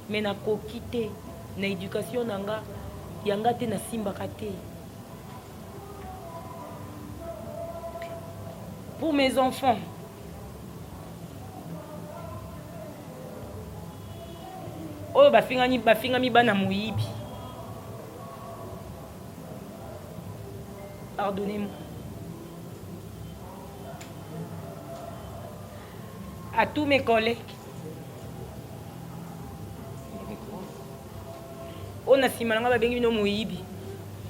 mais na kokite na éducation nanga yanga te na simbaka te. Pour mes enfants, oh bafingami bana moyibi, pardonnez-moi. À tous mes collègues, on a simalanga babengi bino moyibi,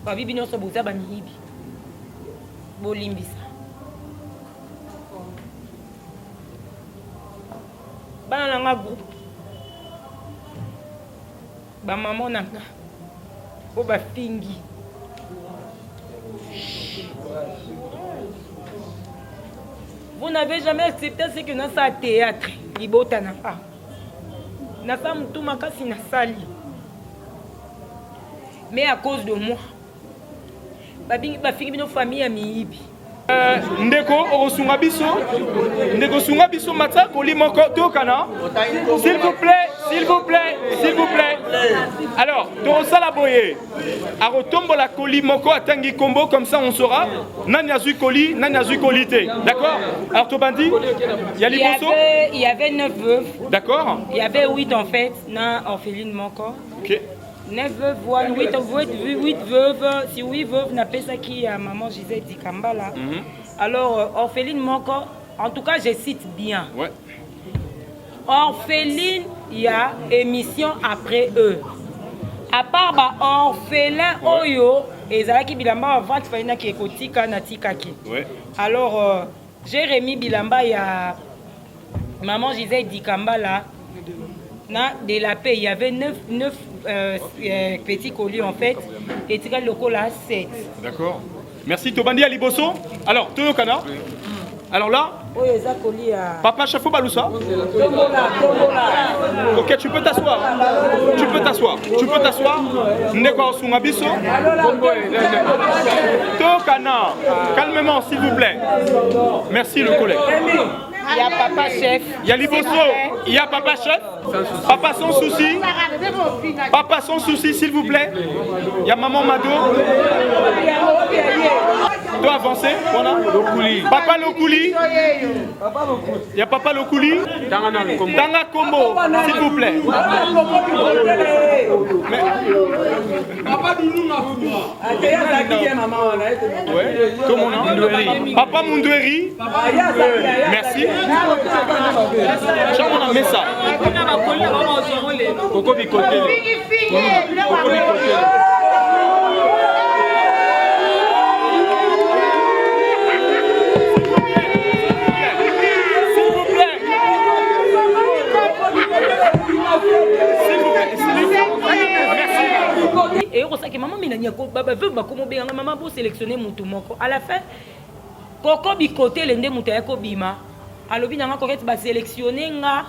babibi nyonso boza bamiyibi, bolimbisa. Bana nanga groupe, ba maman nanga, o ba fingi. Vous n'avez jamais accepté ce que nous avons théâtre, libota na pas. Na sa mutu makasi na sali. Mais à cause de moi, ba fingi bino famille ya miyibi. Ndeko osunga biso matsa koli moko tokana. S'il vous plaît. Alors, Torosala Boye, à retomber la colis moko atangi combo, comme ça on saura. Nani azu colis, nani azu qualité. D'accord? Alors, Tobandi, il y avait 9 veuves. D'accord? Il y avait 8 en fait, na orpheline moko. Ok. 9 veuves, 8 veuves, si 8 veuves n'a pas ça qui a maman Gisèle Dikambala. Alors, orpheline moko, en tout cas, je cite bien. Ouais. Orpheline, il y a émission après eux. À part ba orphelin oyo, ezalaki bilamba avant faina ki ekotika na tikaki. Ouais. Alors, Jérémy Bilamba, il y a maman Gisèle Dikambala. De la paix, il y avait 9 petits colis en fait, et tu le col à 7. D'accord. Merci Tobandi Aliboso. Alors, Toyokana. Alors là, Papa Chafo Baloussa. Ok, tu peux t'asseoir. Ndeko Sungabiso. Tokana. Calmement, s'il vous plaît. Merci le collègue. Il y a Papa Chef. Il y a Liboso. Il y a Papa Chef. Papa sans souci. Papa sans souci, s'il vous plaît. Il y a Maman Mado. Tu dois avancer. Voilà. Papa Lokouli. Il y a Papa Lokouli. Tanga Kombo, s'il vous plaît. Papa Papa Mundweri. Merci. J'en ai mis ça. Coco Bicoté. Et on sait que maman Mélanie veut maman pour sélectionner mon tout moko. À la fin, Coco Bicoté l'ende mutayako bima. Alobi nanga koketi ba sélectionner nga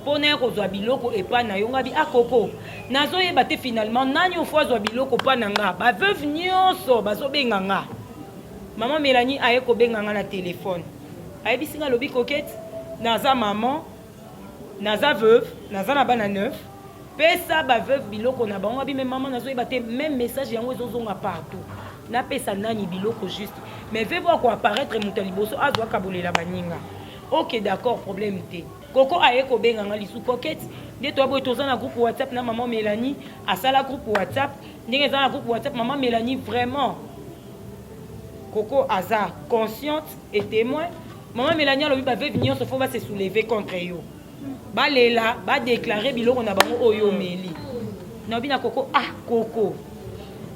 pona ko zwa biloko et pas na yonga bi akoko. Nazo yeba te finalement nani ofwa zwa biloko pa nanga. Ba veuve nyonso bazo benga nga. Maman Mélanie aye ko benga nga na téléphone. Aye bisinga lobi koketi naza maman, naza veuve, naza na bana 9. Pesa ba veuve biloko na bango bi même maman nazo yeba te même message yango ezozonga partout. Na pesa nani biloko juste. Mais veut voir quoi apparaître Moutaliboso azwa kabolela baninga. Ok d'accord, problème te. Coco aye ko benga nga lisu pocket. De toi boy toza na groupe WhatsApp na maman Mélanie, asala groupe WhatsApp, ndenge za na groupe WhatsApp maman Mélanie vraiment. Coco aza consciente et témoin. Maman Mélanie alobi ba veut venir se faut va se soulever contre yo. Ba lela, ba déclarer biloko na bango oyo meli. Na bi na Coco Coco.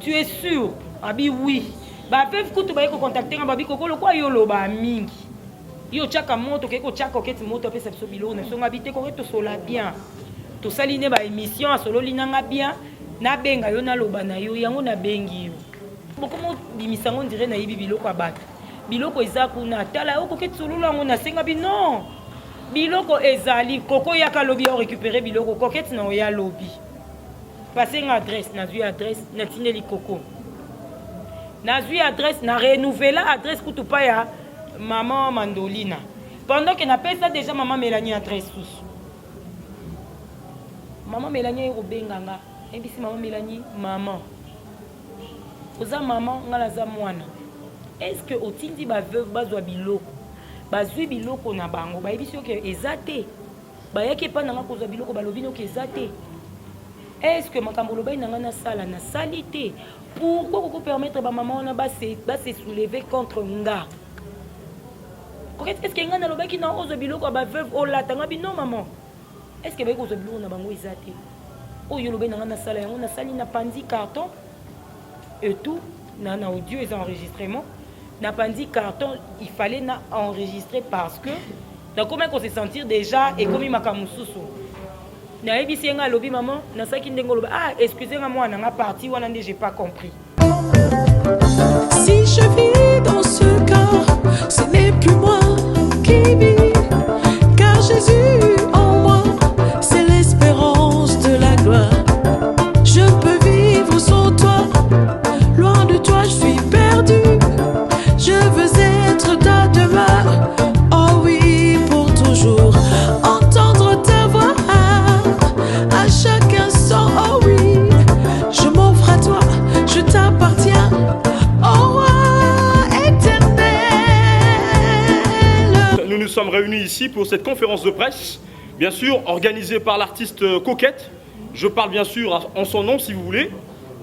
Tu es sûr? Abi oui. Ba peuvent kutu ba ko contacter ba bi Coco lo kwa yo lo ba mingi. Yo chaka moto keko chaka oketi moto pesa biso biloko na songa bité ko to sola bien. To saline ba émission a solo linanga bien na benga yo na loba na yo yango na bengi yo. Bokomo bimisango ndire na yibi biloko abata. Biloko eza kuna tala oko keti solo lango na senga bi non. Biloko ezali Coco yaka lobi o récupérer biloko koketi na ya lobi. Passer une adresse, na vu adresse, na tineli Coco. Na vu adresse, na renouveler adresse kutupa ya maman Mandolina. Pendant que na pesa déjà maman Mélanie adresse sous. maman Mélanie Robenganga ebisi maman Mélanie maman oza maman ngala za mwana est-ce que otindi ba veuve bazwa biloko bazwi biloko na bango bayebisi yo ke ezate bayaki pa nanga kozwa biloko balobi no ke ezate est-ce que makambo lobai nanga na sala na salité pourquoi ko permettre ba maman na ba se soulever contre nga est-ce que nga na lobaki na ozo biloko ba veuve olata nga bino maman est-ce que bayeko ozo biloko na bango ezate oyo lobai nanga na sala yango na sali na pandi carton et tout na audio et enregistrement n'a pas dit carton il fallait na enregistrer parce que donc comment qu'on se sentir déjà et comme il m'a kamususu na ebisi nga lobi maman na saki ndengo loba ah excusez-moi moi na parti wana j'ai pas compris si je vis dans ce corps ce n'est plus moi qui vis car Jésus en moi c'est l'espérance de la gloire je peux vivre sans toi loin de toi je suis perdu je veux être ta demeure oh oui pour toujours entendre ta voix à chaque instant oh oui je m'offre à toi je t'appartiens oh roi éternel. Nous nous sommes réunis ici pour cette conférence de presse, bien sûr organisée par l'artiste Coquette. Je parle bien sûr en son nom si vous voulez.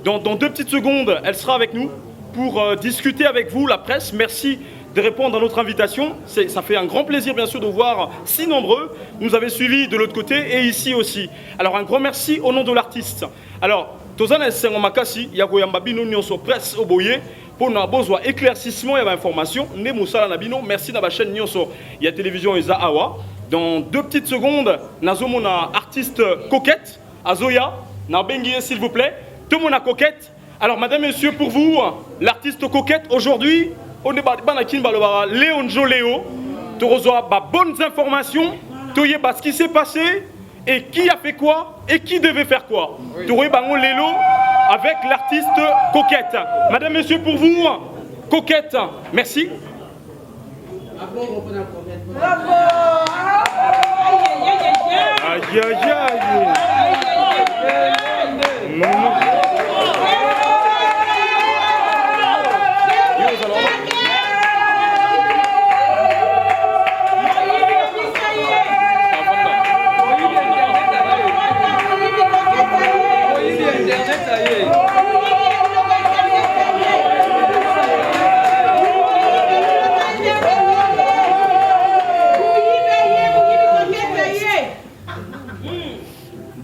Dans 2 petites secondes, elle sera avec nous pour discuter avec vous, la presse. Merci de répondre à notre invitation. Ça fait un grand plaisir, bien sûr, de voir si nombreux. Vous nous avez suivis de l'autre côté et ici aussi. Alors, un grand merci au nom de l'artiste. Alors, Tozana Sengo Makasi, Yagoyamba Bino Nyonso Presse Oboye, pour nous besoin éclaircissement et information. Ne Moussala Nabino, merci na ba chaîne Nyonso. Il y a télévision Eza Awa. Dans 2 petites secondes, Nazomona artiste Coquette, Azoya, Nabengi s'il vous plaît. Tout le monde a Coquette. Alors, madame, messieurs, pour vous, l'artiste Coquette, aujourd'hui, on est banakin balobara Léon Joléo. Tu reçois bonnes informations. Tu sais ce qui s'est passé et qui a fait quoi et qui devait faire quoi. Tu reçois Lélo avec l'artiste Coquette. Madame, messieurs, pour vous, Coquette, merci. Bravo. Aïe, aïe, aïe.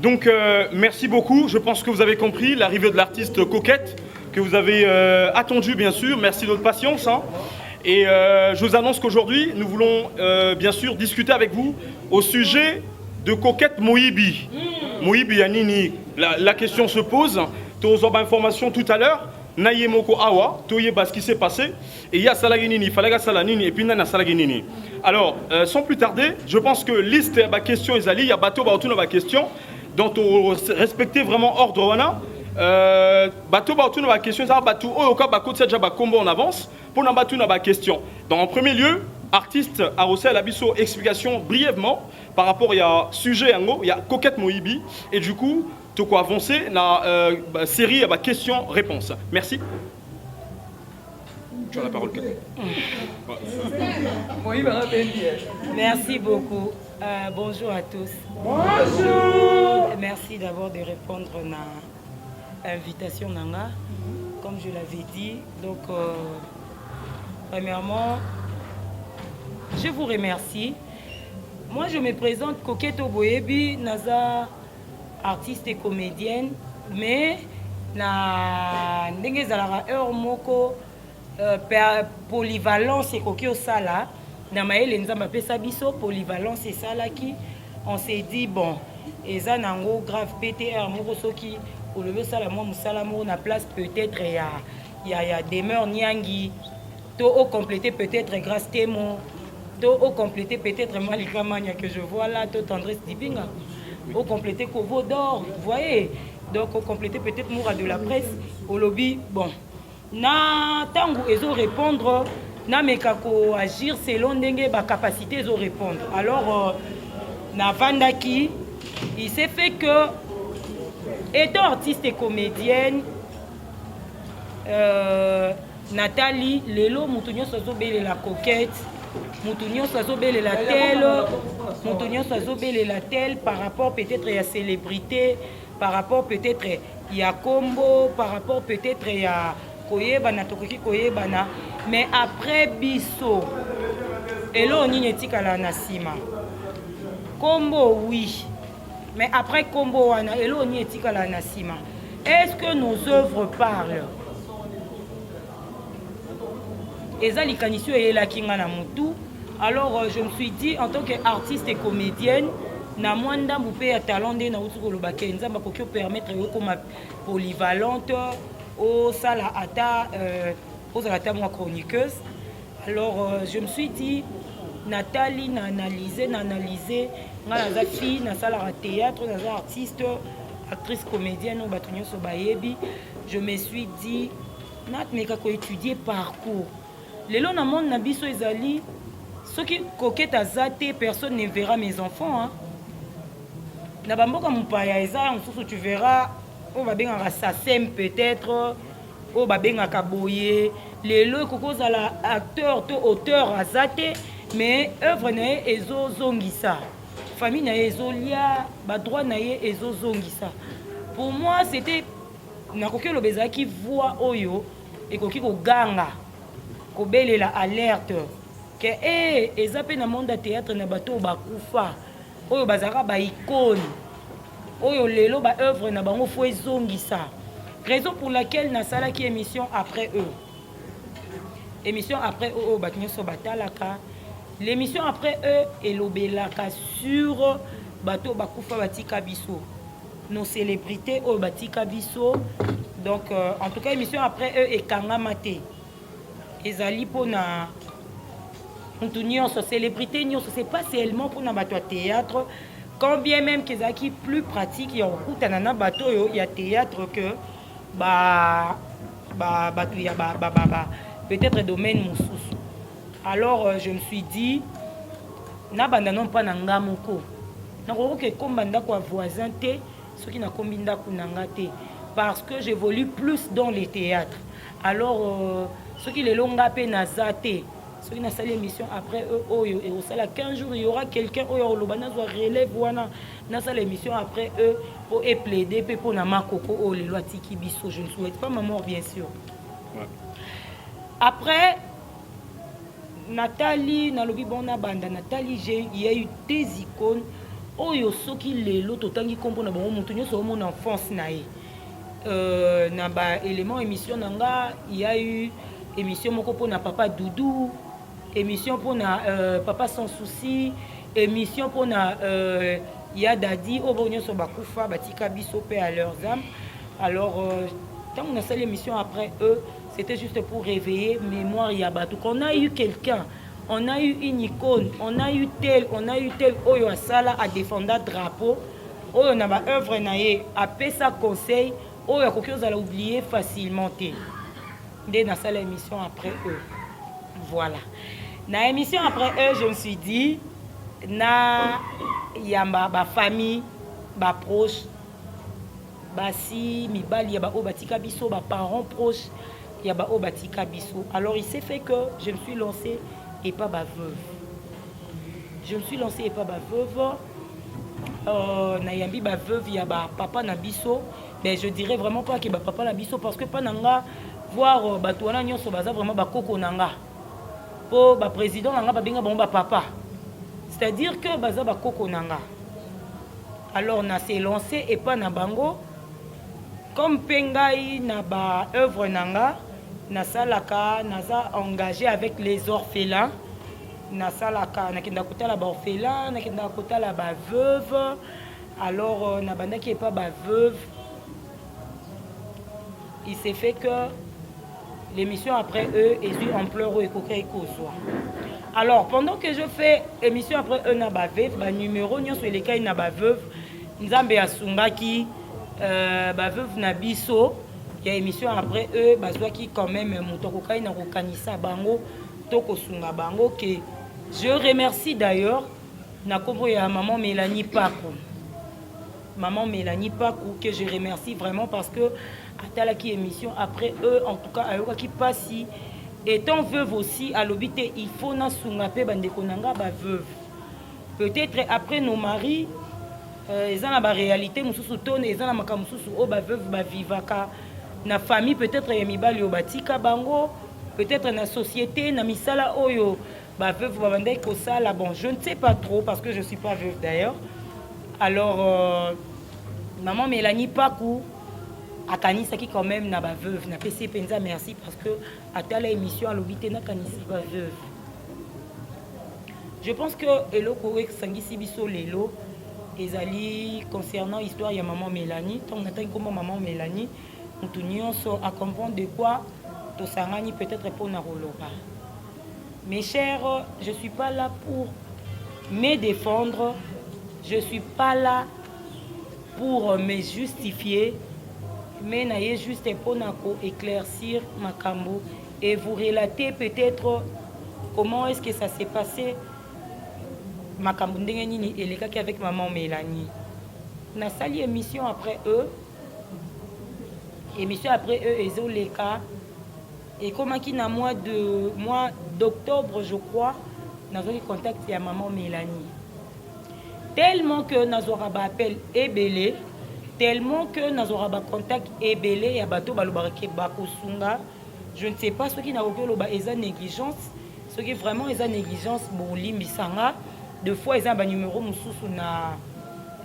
Donc, merci beaucoup. Je pense que vous avez compris l'arrivée de l'artiste Coquette, que vous avez attendu, bien sûr. Merci de votre patience. Hein. Et je vous annonce qu'aujourd'hui, nous voulons bien sûr discuter avec vous au sujet de Coquette Moïbi. Moïbi Yanini, la question se pose. Tu as information tout à l'heure. Nayemoko Awa, Toyeba ce qui s'est passé. Et il y a Salaginini, Falaga Salanini, et puis Nana Salaginini. Alors, sans plus tarder, je pense que liste ma question Ezali, il y a Bateau Baotouna ma question. Donc, respecter vraiment ordre wana. Bateau Baotouna ma question, ça va Bateau Oyoka Bako Tsadja Bakombo en avance pour n'a Batou ma question. Donc, en premier lieu, artiste Arosel Abisso, explication brièvement par rapport à sujet il y a Coquette Moïbi et du coup, tu quoi avancer dans la série à questions-réponses. Merci. Tu as la parole. Merci beaucoup. Bonjour à tous. Bonjour. Merci d'abord de répondre à l'invitation Nanga. Comme je l'avais dit, donc premièrement, je vous remercie. Moi, je me présente Coquette Oboyebi, Naza, artiste et comédienne, mais na ndenge zalara heure moko polyvalence et koki osala na maele nzamba pesa biso polyvalence et salaki on s'est dit bon eza nango grave PTR moko soki olobi sala mo musala mo na place peut-être ya demeure nyangi to au compléter peut-être grâce témo to au compléter peut-être Malika Mania que je vois là to Tendresse Dibinga au compléter Kovo d'or vous voyez donc au compléter peut-être Moura de la presse au lobby bon na tango ezo répondre na mekako agir selon ndenge ba capacité ezo répondre alors na vandaki il s'est fait que Étant artiste et comédienne, Nathalie, Lelo, Moutounion Sazobele la coquette, Moutounion Sazobele la telle, Moutounion Sazobele la telle par rapport peut-être à la célébrité, par rapport peut-être il y a combo, par rapport peut-être il y a Koyebana, Tokoki Koyebana, mais après Bisso, Elo on y est la Nasima. Combo, oui, mais après Combo, Elo on y est la Nasima. Est-ce que nos œuvres parlent? Ezali Kanisio et la Kinga na Moutou. Alors je me suis dit en tant qu'artiste et comédienne, na mwanda moupé à talent de na utuko lobake nzamba kokyo permettre yo comme polyvalente au sala ata aux alata moi chroniqueuse. Alors je me suis dit Nathalie na analysé nga na fille na sala théâtre na artiste actrice comédienne au batonyo so bayebi. Je me suis dit nat meka ko étudier parcours. Lelo na monde na biso ezali soki coquette azate personne ne verra mes enfants hein. Na bamboka mupaya eza mususu tu verras on va benga assassin peut-être on va benga kaboye lelo kokoza la acteur to auteur azate mais œuvre na ezo zongisa famille na ezolia ba droit na ezo zongisa. Pour moi c'était na kokelo bezaki voix oyo et koki ko ganga kobele la alerte que ezape na monde théâtre na bato bakufa oyo bazaka ba icône oyo lelo ba œuvre na bango fo ezongisa. Raison pour laquelle na sala qui émission après eux batinyo so batalaka l'émission après eux elobelaka sur bato bakufa batika biso nos célébrités oyo batika biso. Donc en tout cas émission après eux ekangama te ezali pona mutu nyonso célébrité nyonso c'est pas seulement pona bato ya théâtre quand bien même kezaki plus pratique ya okutana na bato oyo ya théâtre que bato ya peut-être domaine mosusu. Alors je me suis dit na banda non pas na nga moko nakoki komba ndako ya voisin te soki nakombi ndako na nga te parce que j'évolue plus dans les théâtres. Alors ceux qui les longs pe nazate ceux qui na salle émission après eux oyo et au sala 15 jours il y aura quelqu'un oyo lobana zo relève wana na salle émission après eux pour plaider pe pour na makoko o les lois tiki biso. Je ne souhaite pas ma mort bien sûr. Ouais. Après Nathalie nalobi bona banda Nathalie il y a eu des icônes oyo soki lelo totangi kompo na bango mutu nyoso mon enfance na ye na ba élément émission nanga il y a eu émission moko pour na papa Doudou, émission pour na papa sans souci, émission pour na ya dadi au bonyo so bakufa batika biso pe à leurs âmes. Alors quand on a fait l'émission après eux, c'était juste pour réveiller mémoire ya batou qu'on a eu quelqu'un, on a eu une icône, on a eu tel oyo asala a défendre drapeau, oyo na ba œuvre na ye a pesa conseil oyo akoki ozala oublier facilement te. Dès dans cette émission après eux. Voilà. Dans l'émission après eux, je me suis dit, na yamba ba famille, ba proche, ba si mibali yaba o batika biso, ba parents proches, yaba o batika biso. Alors il s'est fait que je me suis lancée et pas ba veuve. Je me suis lancée et pas ba veuve. Na yambi ba veuve yaba papa na biso, mais je dirais vraiment pas que ba papa na biso parce que pas nanga voir batouana nyonso baza vraiment bakoko nanga po ba président nanga babenga bon ba papa, c'est-à-dire que baza bakoko nanga. Alors na s'est lancé et pas na bango comme pengai na ba œuvre nanga na salaka naza engagé avec les orphelins na salaka na kenda kotala ba orphelins na kenda kotala ba veuve. Alors na banda qui est pas ba veuve, il s'est fait que l'émission après eux est eu en pleurs et coquet. Alors pendant que je fais émission après eux na ba veuve ba numéro nyonso les cas na ba veuve nzambe asungaki ba veuve na biso ya émission après eux bazwaki quand même mutoko kai na kokanisa bango to kosunga bango que je remercie d'ailleurs na kombo ya maman Mélanie Pako. maman Mélanie Pakou, que je remercie vraiment parce que atalaki émission après eux, en tout cas ayoka qui passe étant veuve aussi à l'obité, il faut na sungape bandeko nanga ba veuve. Peut-être après nos maris ils ont la réalité mususu tone ils ont la maka mususu o ba veuve ba vivaka na famille peut-être ya mibali obatika bango, peut-être na société na misala oyo ba veuve ba bandai ko sala bon, je ne sais pas trop parce que je suis pas veuve d'ailleurs. Alors maman Mélanie Pakou a kanisaki quand même na ba veuve na PC penza merci parce que atala émission à l'obité na kanisi ba veuve. Je pense que eloko sangisi biso lelo ezali concernant histoire ya maman Mélanie, tant nataki comme maman Mélanie nous nyonso à comprendre de quoi to sangani peut-être pour na roloba. Mes chers, je suis pas là pour me défendre, je suis pas là pour me justifier, mais naye juste pour éclaircir ma cambo et vous relater peut-être comment est-ce que ça s'est passé ma cambo ndenge nini elekaki avec maman Mélanie. Na sali émission après eux ezoleka et comment qui na mois d'octobre je crois nazoki contact ya maman Mélanie. Tellement que nazora ba appel ebele, tellement que nazora ba contact ebele ya bato balobarake bakosunga, je ne sais pas ce qui n'a aucun loba eza négligence, ce qui vraiment eza négligence bolimbisanga, de fois eza ba numéro mususu na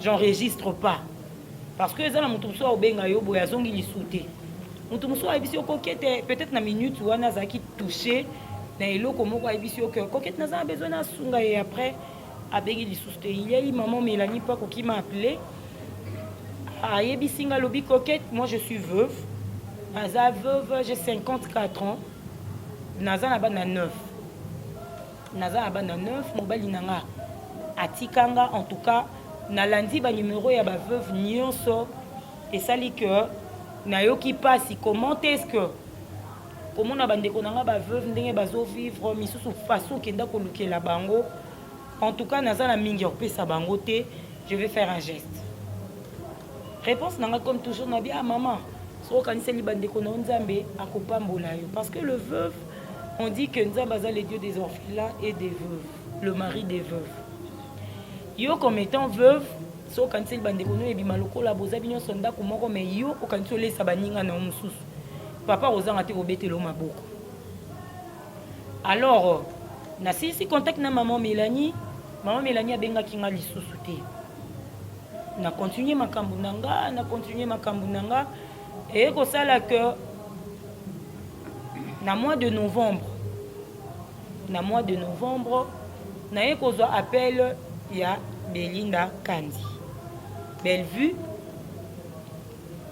j'enregistre pas parce que eza na mutu mususu obenga yo boya zongi lisute mutu mususu ayebisi okokete peut-être na minute wana zaki touché na eloko moko ayebisi yo que kokete naza besoin na sunga et après abengi lisusu te. Il y a eu maman Mélanie Pakou qui m'a appelé ayebisi nga lobi kokete, moi je suis veuve, naza veuve, j'ai 54 ans, naza na bana 9 mobali nanga atikanga en tout cas na landi ba numéro ya ba veuve nyonso et sali que na yoki pasi comment est-ce que comment na bandeko nanga ba veuve ndenge bazo vivre misusu façon kenda ko lukela bango. En tout cas naza na mingi opesa bango te, je vais faire un geste. Réponse nanga comme toujours na bien maman so kaniseli bandeko na nzambe akopambola yo parce que le veuve on dit que Nzambe est le Dieu des orphelins et des veuves, le mari des veuves. Yo comme étant veuve, so kansel bandeko no ebima lokola boza binyo sonda kumoko mais yo o kansole sabaninga na mususu. Papa ozanga te obetelo maboko. Alors na si contact na maman Mélanie a benga kinga lisusu te. Na continuer makambu nanga et ko sala que na mois de novembre na ekozwa appel ya Belinda Kandi Bellevue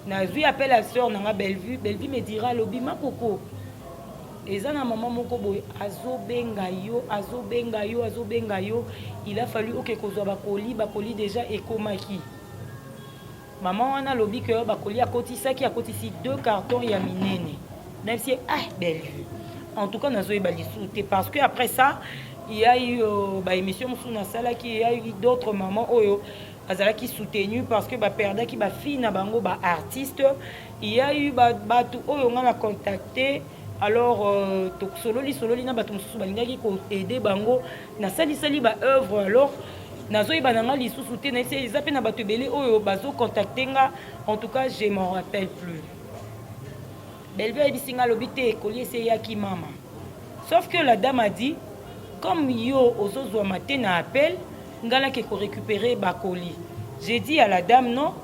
na vu appel à sœur nanga Bellevue me dira lobi makoko eza na maman moko boy azobenga yo il a fallu que kozwa bakoli déjà ekomaki maman wana lobi que bakoli akotisi 2 cartons ya minene. Même si belle. En tout cas, nous avons eu parce que après ça, il y a eu émission qui il y a eu d'autres mamans qui soutenues parce que perda qui fille na bango artiste. Il y a eu batu on a contacté. Alors solo na batu mususu balingaki ko aider bango na sali œuvre alors nazo ibananga lisusu te na ils appellent na batu belé oyo bazo contacter nga. En tout cas, je m'en rappelle plus. Bellevue ebisinga lobité collier c'est yaki mama. Sauf que la dame a dit comme yo ozozwa matin na appel ngala ke ko récupérer bakoli. J'ai dit à la dame non,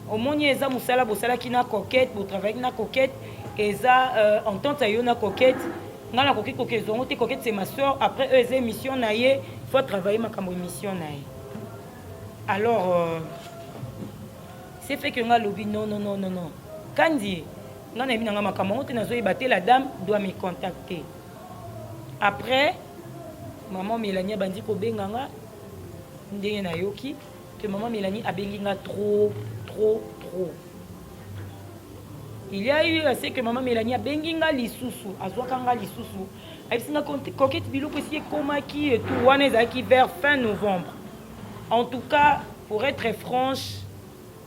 au moni eza musala bosala ki na coquette, bo travailler na coquette eza entente yo na coquette. Ngala coquette zongo te coquette c'est ma soeur après eux émission na ye, faut travailler makambo émission na ye. Alors c'est fait que ngala lobi non. Kandi la dame doit me contacter. Après, maman Mélanie a bandi ko benganga ndenge na yoki que maman Mélanie a benginga trop. Il y a eu assez que maman Mélanie a benginga lisusu, azwakanga lisusu. Abisinga coquette biloko si komaki et tout wana ezaki vers fin novembre. En tout cas, pour être franche,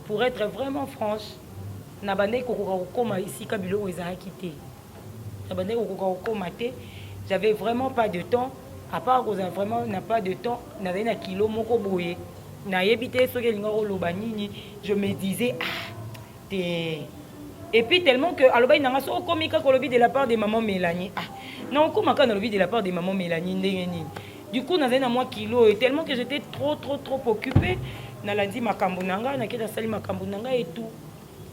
pour être vraiment franche, na bande kokoka kokoma ici kabilo ezalaki te. Na bande kokoka kokoma te. J'avais vraiment pas de temps. À part que vraiment n'a pas de temps, n'avait un kilo moko boye. Na yebité ce que l'ingaro lobanini, je me disais et puis tellement que alors il n'a pas commis que de la part de maman Mélanie. Non, comment quand de la part de maman Mélanie. Du coup, n'avait un mois kilo et tellement que j'étais trop occupée. Na lundi makambunanga, na keda sali makambunanga et tout.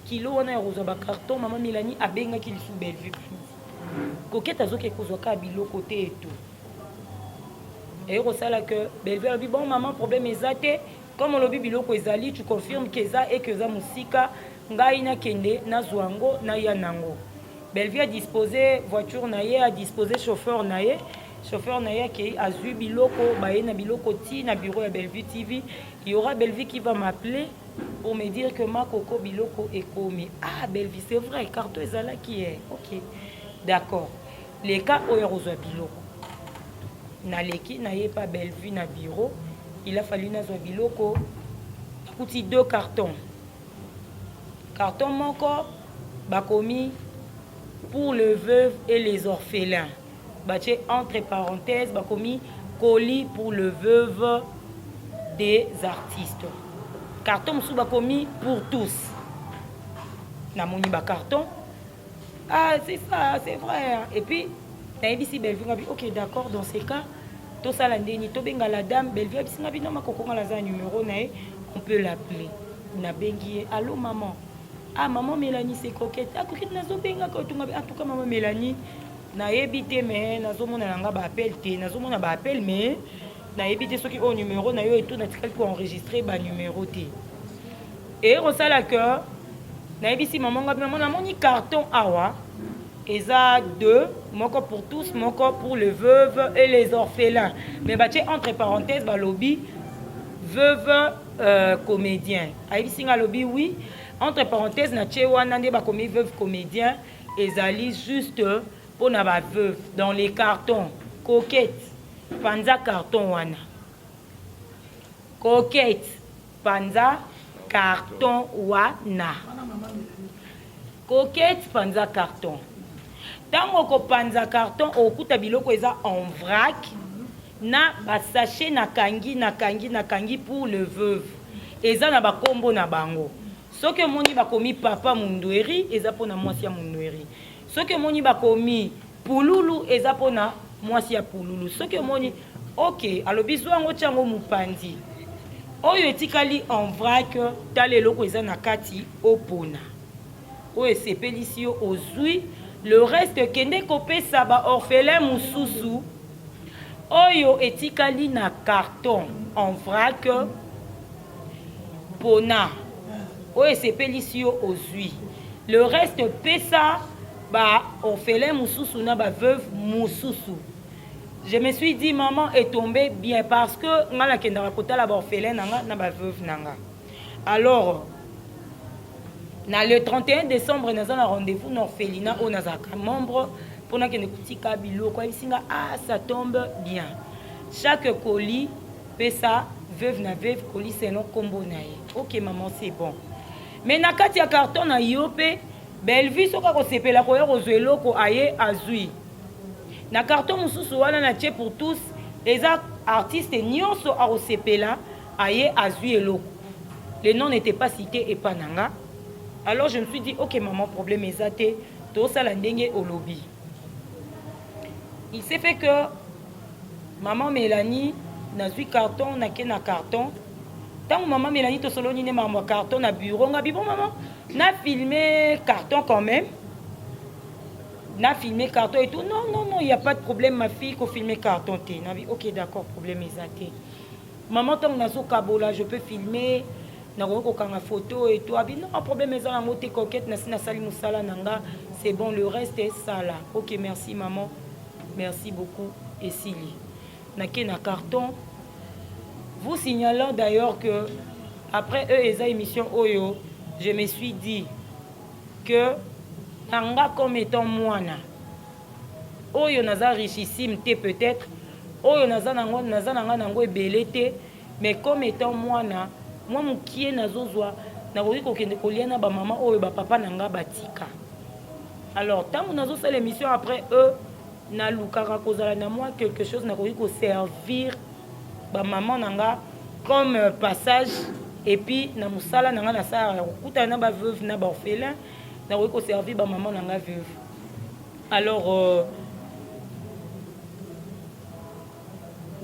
Kilo on a rose carton maman Mélanie a benga qu'il sous belle vue. Coquette azoke kozwaka bilo côté et tout. Et au sala que Bellevue a dit bon maman problème ezate comme on lobi biloko ezali tu confirmes que ça et que ça musika ngai na kende na zwango na yanango. Bellevue a disposé voiture na ye a disposé chauffeur na ye qui a zui biloko baye na biloko ti na bureau ya Bellevue TV. Il y aura Bellevue qui va m'appeler pour me dire que ma coco biloko est commis. Bellevue c'est vrai carton ezala qui est. OK. D'accord. Les cas au rozwa biloko Naleki n'ayez pas Bellevue na bureau, il a fallu na biloko kuti 2 cartons. Carton moko bakomi pour le veuve et les orphelins. Bache entre parenthèses bakomi colis pour le veuve des artistes. Carton sous bakomi pour tous. Na moni ba carton. C'est ça, c'est vrai. Et puis Naïbisi Bellevue ngabi OK d'accord dans ces cas to sala ndeni to benga la dame Bellevue bisi ngabi non makokonga la za numéro nae on peut l'appeler na bengi allô maman maman Mélanie c'est coquette coquette nazo benga ko to ngabi en tout cas maman Mélanie na yebité mais nazo mona nga ba appel te nazo mona ba appel mais na yebité soki au numéro na yo et tout na tikali pour enregistrer ba numéro te et rosala que na yebisi maman ngabi maman na moni carton awa Eza 2, moko pour tous, moko pour le veuve et les orphelins. Mais baché entre parenthèses, lobby veuve comédien. Aïe singa lobby oui. Entre parenthèses, na chewa nande ba komi veuve comédien. Ezali juste pour na ba veuve dans les cartons. Coquette, panza carton wana. Coquette, panza carton wana. Coquette, panza carton. Tango ko panza carton okuta biloko eza en vrac na ba sachet na kangi pour le veuve eza na ba kombo na bango soki moni bakomi papa mundweri eza pona mwasi ya mundweri soki moni bakomi pululu eza pona mwasi ya pululu soki moni OK alobi zwango chango mupandi oyo etikali en vrac tala eloko eza na kati opona oyo sepelisi yo ozwi. Le reste kende kopesa ba orphelin mususu oyo etikali na carton en vrac pona oyo sepelisi yo ozwi. Le reste pesa ba orphelin mususu na ba veuve mususu. Je me suis dit maman est tombée bien parce que ngala kenda kotala ba orphelin nanga na ba veuve nanga. Alors na le 31 décembre, nous avons un rendez-vous dans l'orphelinat où nous avons membre pour nous dire ça tombe bien. Chaque colis fait ça, veuve na veuve, colis c'est non combo naï. OK maman, c'est bon. Mais na kati ya carton na yope, Bellevue soka ko sepela ko yero zwelo ko aye azui. Na carton mususu wana na tie pour tous, les artistes nyonso a sepela aye azui eloko. Les noms n'étaient pas cités et pas nanga. Alors je me suis dit, OK maman, problème est zate, tout ça la ndenge au lobby. Il s'est fait que maman Mélanie n'a vu carton, n'a qu'un carton. Tant que maman Mélanie te solo ni maman carton na bureau, on a dit bon maman, n'a filmé carton quand même. N'a filmé carton et tout. Non, il n'y a pas de problème ma fille qu'on filme carton. N'a dit OK d'accord, problème est zate. Maman tant que zo kabola, je peux filmer. Na ko kanga photo et tout abi non problème eza na moté coquette na sina sali musala nanga c'est bon le reste est ça là. OK merci maman merci beaucoup et Sili na carton vous signalant d'ailleurs que après eux eza émission oyo je me suis dit que nanga comme étant moana oyo naza richissime te peut-être oyo naza nanga nango ebelete mais comme étant moana moi mukie nazozwa nakoki kokende kolia na bamama oyo bapapa na nga batika. Alors ntango nazosala émission après eux nalukaka kozala na moi quelque chose nakoki koservir bamama na nga comme passage, et puis na mosala na nga nasala ya kokutana na baveuve na baorphelin nakoki koservir bamama na nga veuve. Alors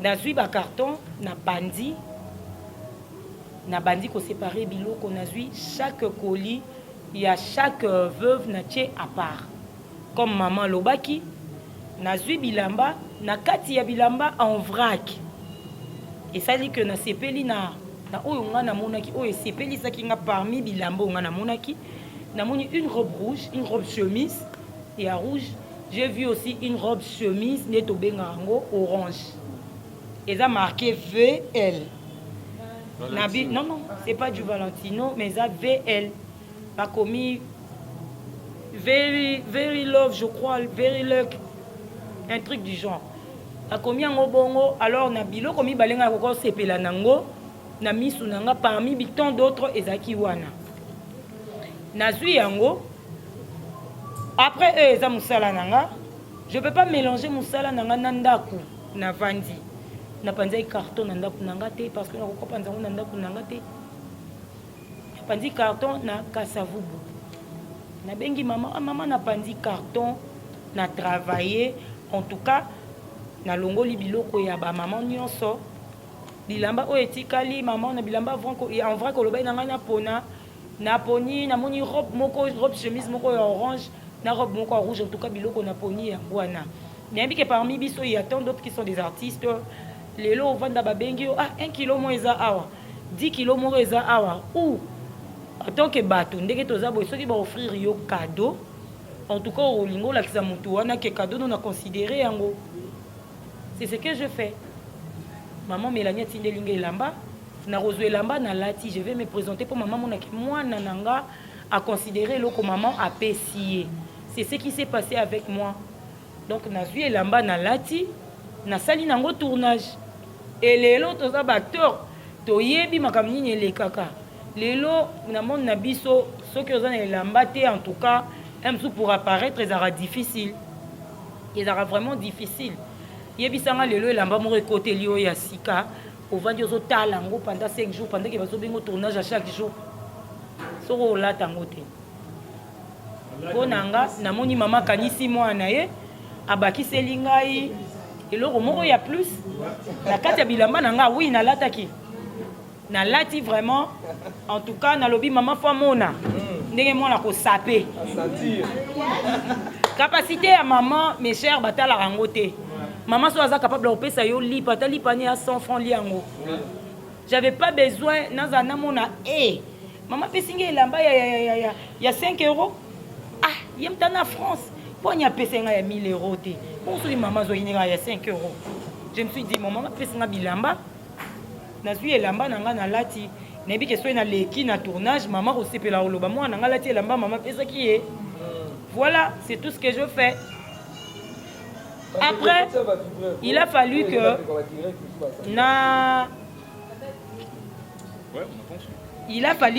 nazwi bacarton na bandi koséparer biloko, nazwi chaque colis ya chaque veuve na tie à part. Comme maman lobaki nazwi bilamba na kati ya bilamba en vrac, esali que na sepeli na oyo nga namonaki oyo esepelisaki nga parmi bilamba oyo nga namonaki, namoni une robe rouge, une robe chemise ya rouge. J'ai vu aussi une robe chemise nde tobengaka yango orange, eza marqué VL. Non, non, c'est pas du Valentino, mais ça VL. Pas commis very love, je crois, very luck, un truc du genre. A commis un bongo, alors na bilo commis balenga koko sepela nango, na misu nanga parmi tant d'autres ezaki wana. Nazui yango. Après eux eza musala nanga, je peux pas mélanger musala nanga nandaku na vandi. Na panzi carton na ndaku nanga te parce que na koko panza na ndaku nanga te. Pandi carton na kasavubu. Na bengi maman na pandi carton na travailler, en tout cas na longoli biloko ya ba maman nyonso. Bilamba o etikali maman na bilamba vanko et en vrai ko loba na ngana pona na poni na moni robe chemise moko ya orange na robe moko rouge, en tout cas biloko na poni ya bwana. Mais que parmi biso il y a tant d'autres qui sont des artistes. Lelo vanda ba bengi 1 kilo mo eza awa, 10 kilo mo eza awa ou en tant que bateau, ndenge toza boy soki ba offrir yo cadeau, en tout cas au lingo la kisa mutu wana ke cadeau non a considéré yango. C'est ce que je fais. Maman Mélanie tindelinga elamba, na rozwe elamba na lati, je vais me présenter pour maman monaki moi nananga a considéré loko maman a pessier. C'est ce qui s'est passé avec moi. Donc na zui elamba na lati, na sali nango tournage. Et lelo toza ba acteur, toyebi makamni nyele kaka. Lelo na monde na biso soki ozana elamba te, en tout cas un sou pour apparaître ezara difficile, ezara vraiment difficile. Yebisanga lelo elamba mo côté lio ya sika ovandi ozotala ngo pendant 5 jours pendant que bazo bengo tournage à chaque jour soko la tango te ponanga namoni mama kanisi mwana ye abakiseli ngai eloko moko ya plus na kati ya bilamba nanga. Oui nalataki nalati vraiment, en tout cas nalobi mama fwa mona ndenge mwana ko saper capacité ya maman mes chers batala rango te. Maman soit capable de repérer ça yo lipa talipani à 100 francs liango. J'avais pas besoin nazana mona maman pesinga elamba ya 5 euros. Ah yem tana France ponya pesinga ya 1000 euros te. Pour ce maman zo inga ya 5 euros. Je me suis dit maman pesinga bilamba na suis elamba nanga na lati nebi ke so na leki na tournage maman ko sepela oloba moi nanga lati elamba maman pesa ki est. Voilà, c'est tout ce que je fais. Après, il a fallu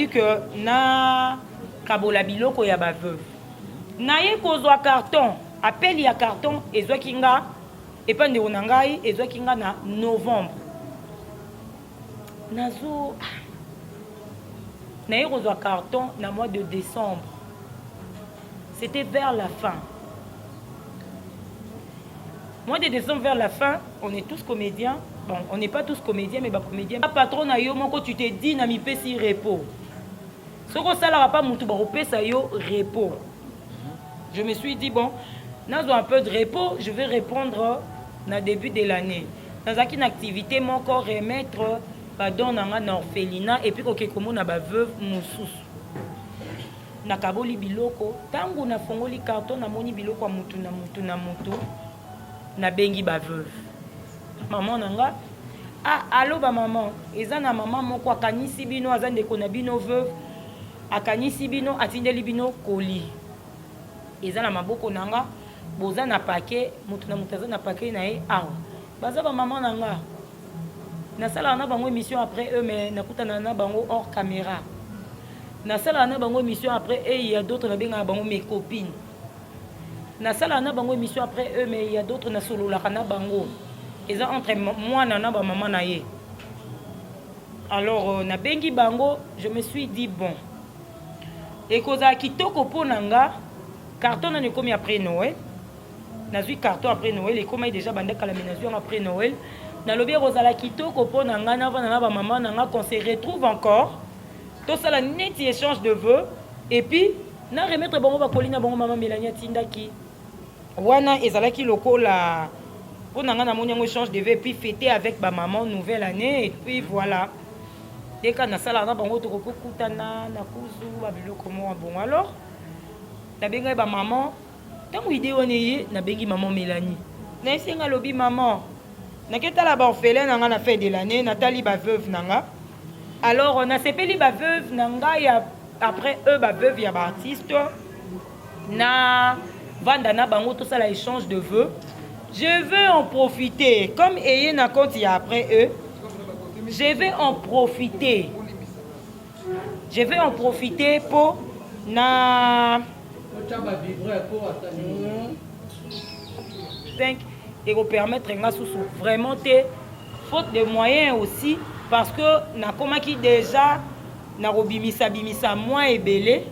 que na kabola biloko ya ba veuve. Na ye kozwa carton, appel ya carton ezwa kinga epande onangai ezwa kinga na novembre. Nazo na ye kozwa carton na mois de décembre. C'était vers la fin. Mois de décembre vers la fin, on est tous comédiens. Bon, on n'est pas tous comédiens, mais bah comédiens. Patron a yo moko tu te dis na mi pesi repos. Ce qu'on ça pas mutu ba pesa yo repos. Je me suis dit bon, nazo un peu de repos, je vais répondre na début de l'année. Dans une activité mon corps remettre pardon na orphelinat et puis ko komo na ba veuve mususu. Na kaboli biloko, tangu na fongoli carton na moni biloko mutu na mutu. Na bengi ba veuve. Maman nanga allo ba maman, eza na maman moko akanisi bino azande ko na bino veuve, akanisi bino atindeli bino koli. Eza na maboko nanga, boza na paquet, mutu na mutaza na paquet na e awa. Baza ba maman nanga. Na sala na bango émission après eux mais nakutana na bango hors caméra. nasala na bango émission après et il y a d'autres na benga bango mes copines nasala na bango émission après eux mais il y a d'autres na solo la kana bango ils ont entre moi na ba maman na ye. Alors na bengi bango je me suis dit bon et koza kitoko ponanga carton na komi après Noël nazui carton après Noël et comme déjà bande kalamination après Noël na lobi rozala kitoko ponanga na vana na ba maman na qu'on se retrouve encore tout ça la net échange de vœux et puis na remettre bango ba kolina bango maman Mélanie tindaki wana ezalaki lokola ponanga na monyango échange de vœux et puis fêter avec ba maman nouvelle année et puis voilà. Dès qu'on a ça là, on a kutana na kuzu babilo comment bon alors na benga ba maman tant idée on est na bengi maman Mélanie na singa lobi maman na keta la ba orphelin na na fin de l'année Nathalie ba veuve nanga alors on a sepeli ba veuve nanga ya après eux ba veuve ya ba artiste na vanda na bango tout ça la échange de vœux je veux en profiter comme ayé na compte ya après eux. Je vais en profiter. Je vais en profiter pour na 5 et vous permettre vraiment faute de moyens aussi parce que na komaki déjà na robimisa bimisa moins ébélé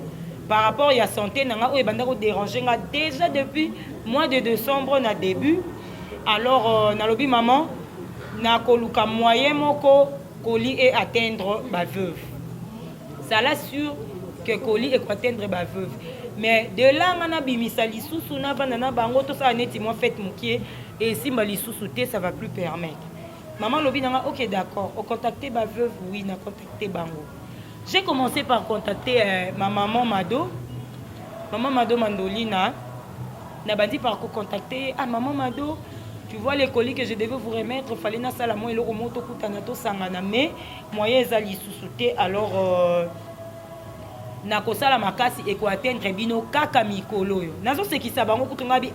par rapport à la santé na o ebanda ko déranger nga déjà depuis mois de décembre na début alors na lobi maman na koluka moyen moko Koli et atteindre ma veuve. Ça l'assure que Koli est atteindre ma veuve. Mais de là, on a bimisa lisusu na banana bango tout ça net moi fait moukier et si ma lisusu té ça va plus permettre. Maman lobi nanga OK d'accord, on contacter ma veuve oui, na contacter bango. J'ai commencé par contacter ma maman Mado. Maman Mado Mandolina n'a pas dit par contacter maman Mado. Tu vois les colis que je devais vous remettre, il fallait na salamo et le remonto kutanato sangana mais moyen ezali sous-souté alors na kosala makasi et ko atteindre bino kaka mikolo yo. Nazo ce qui sa bango kutunga bi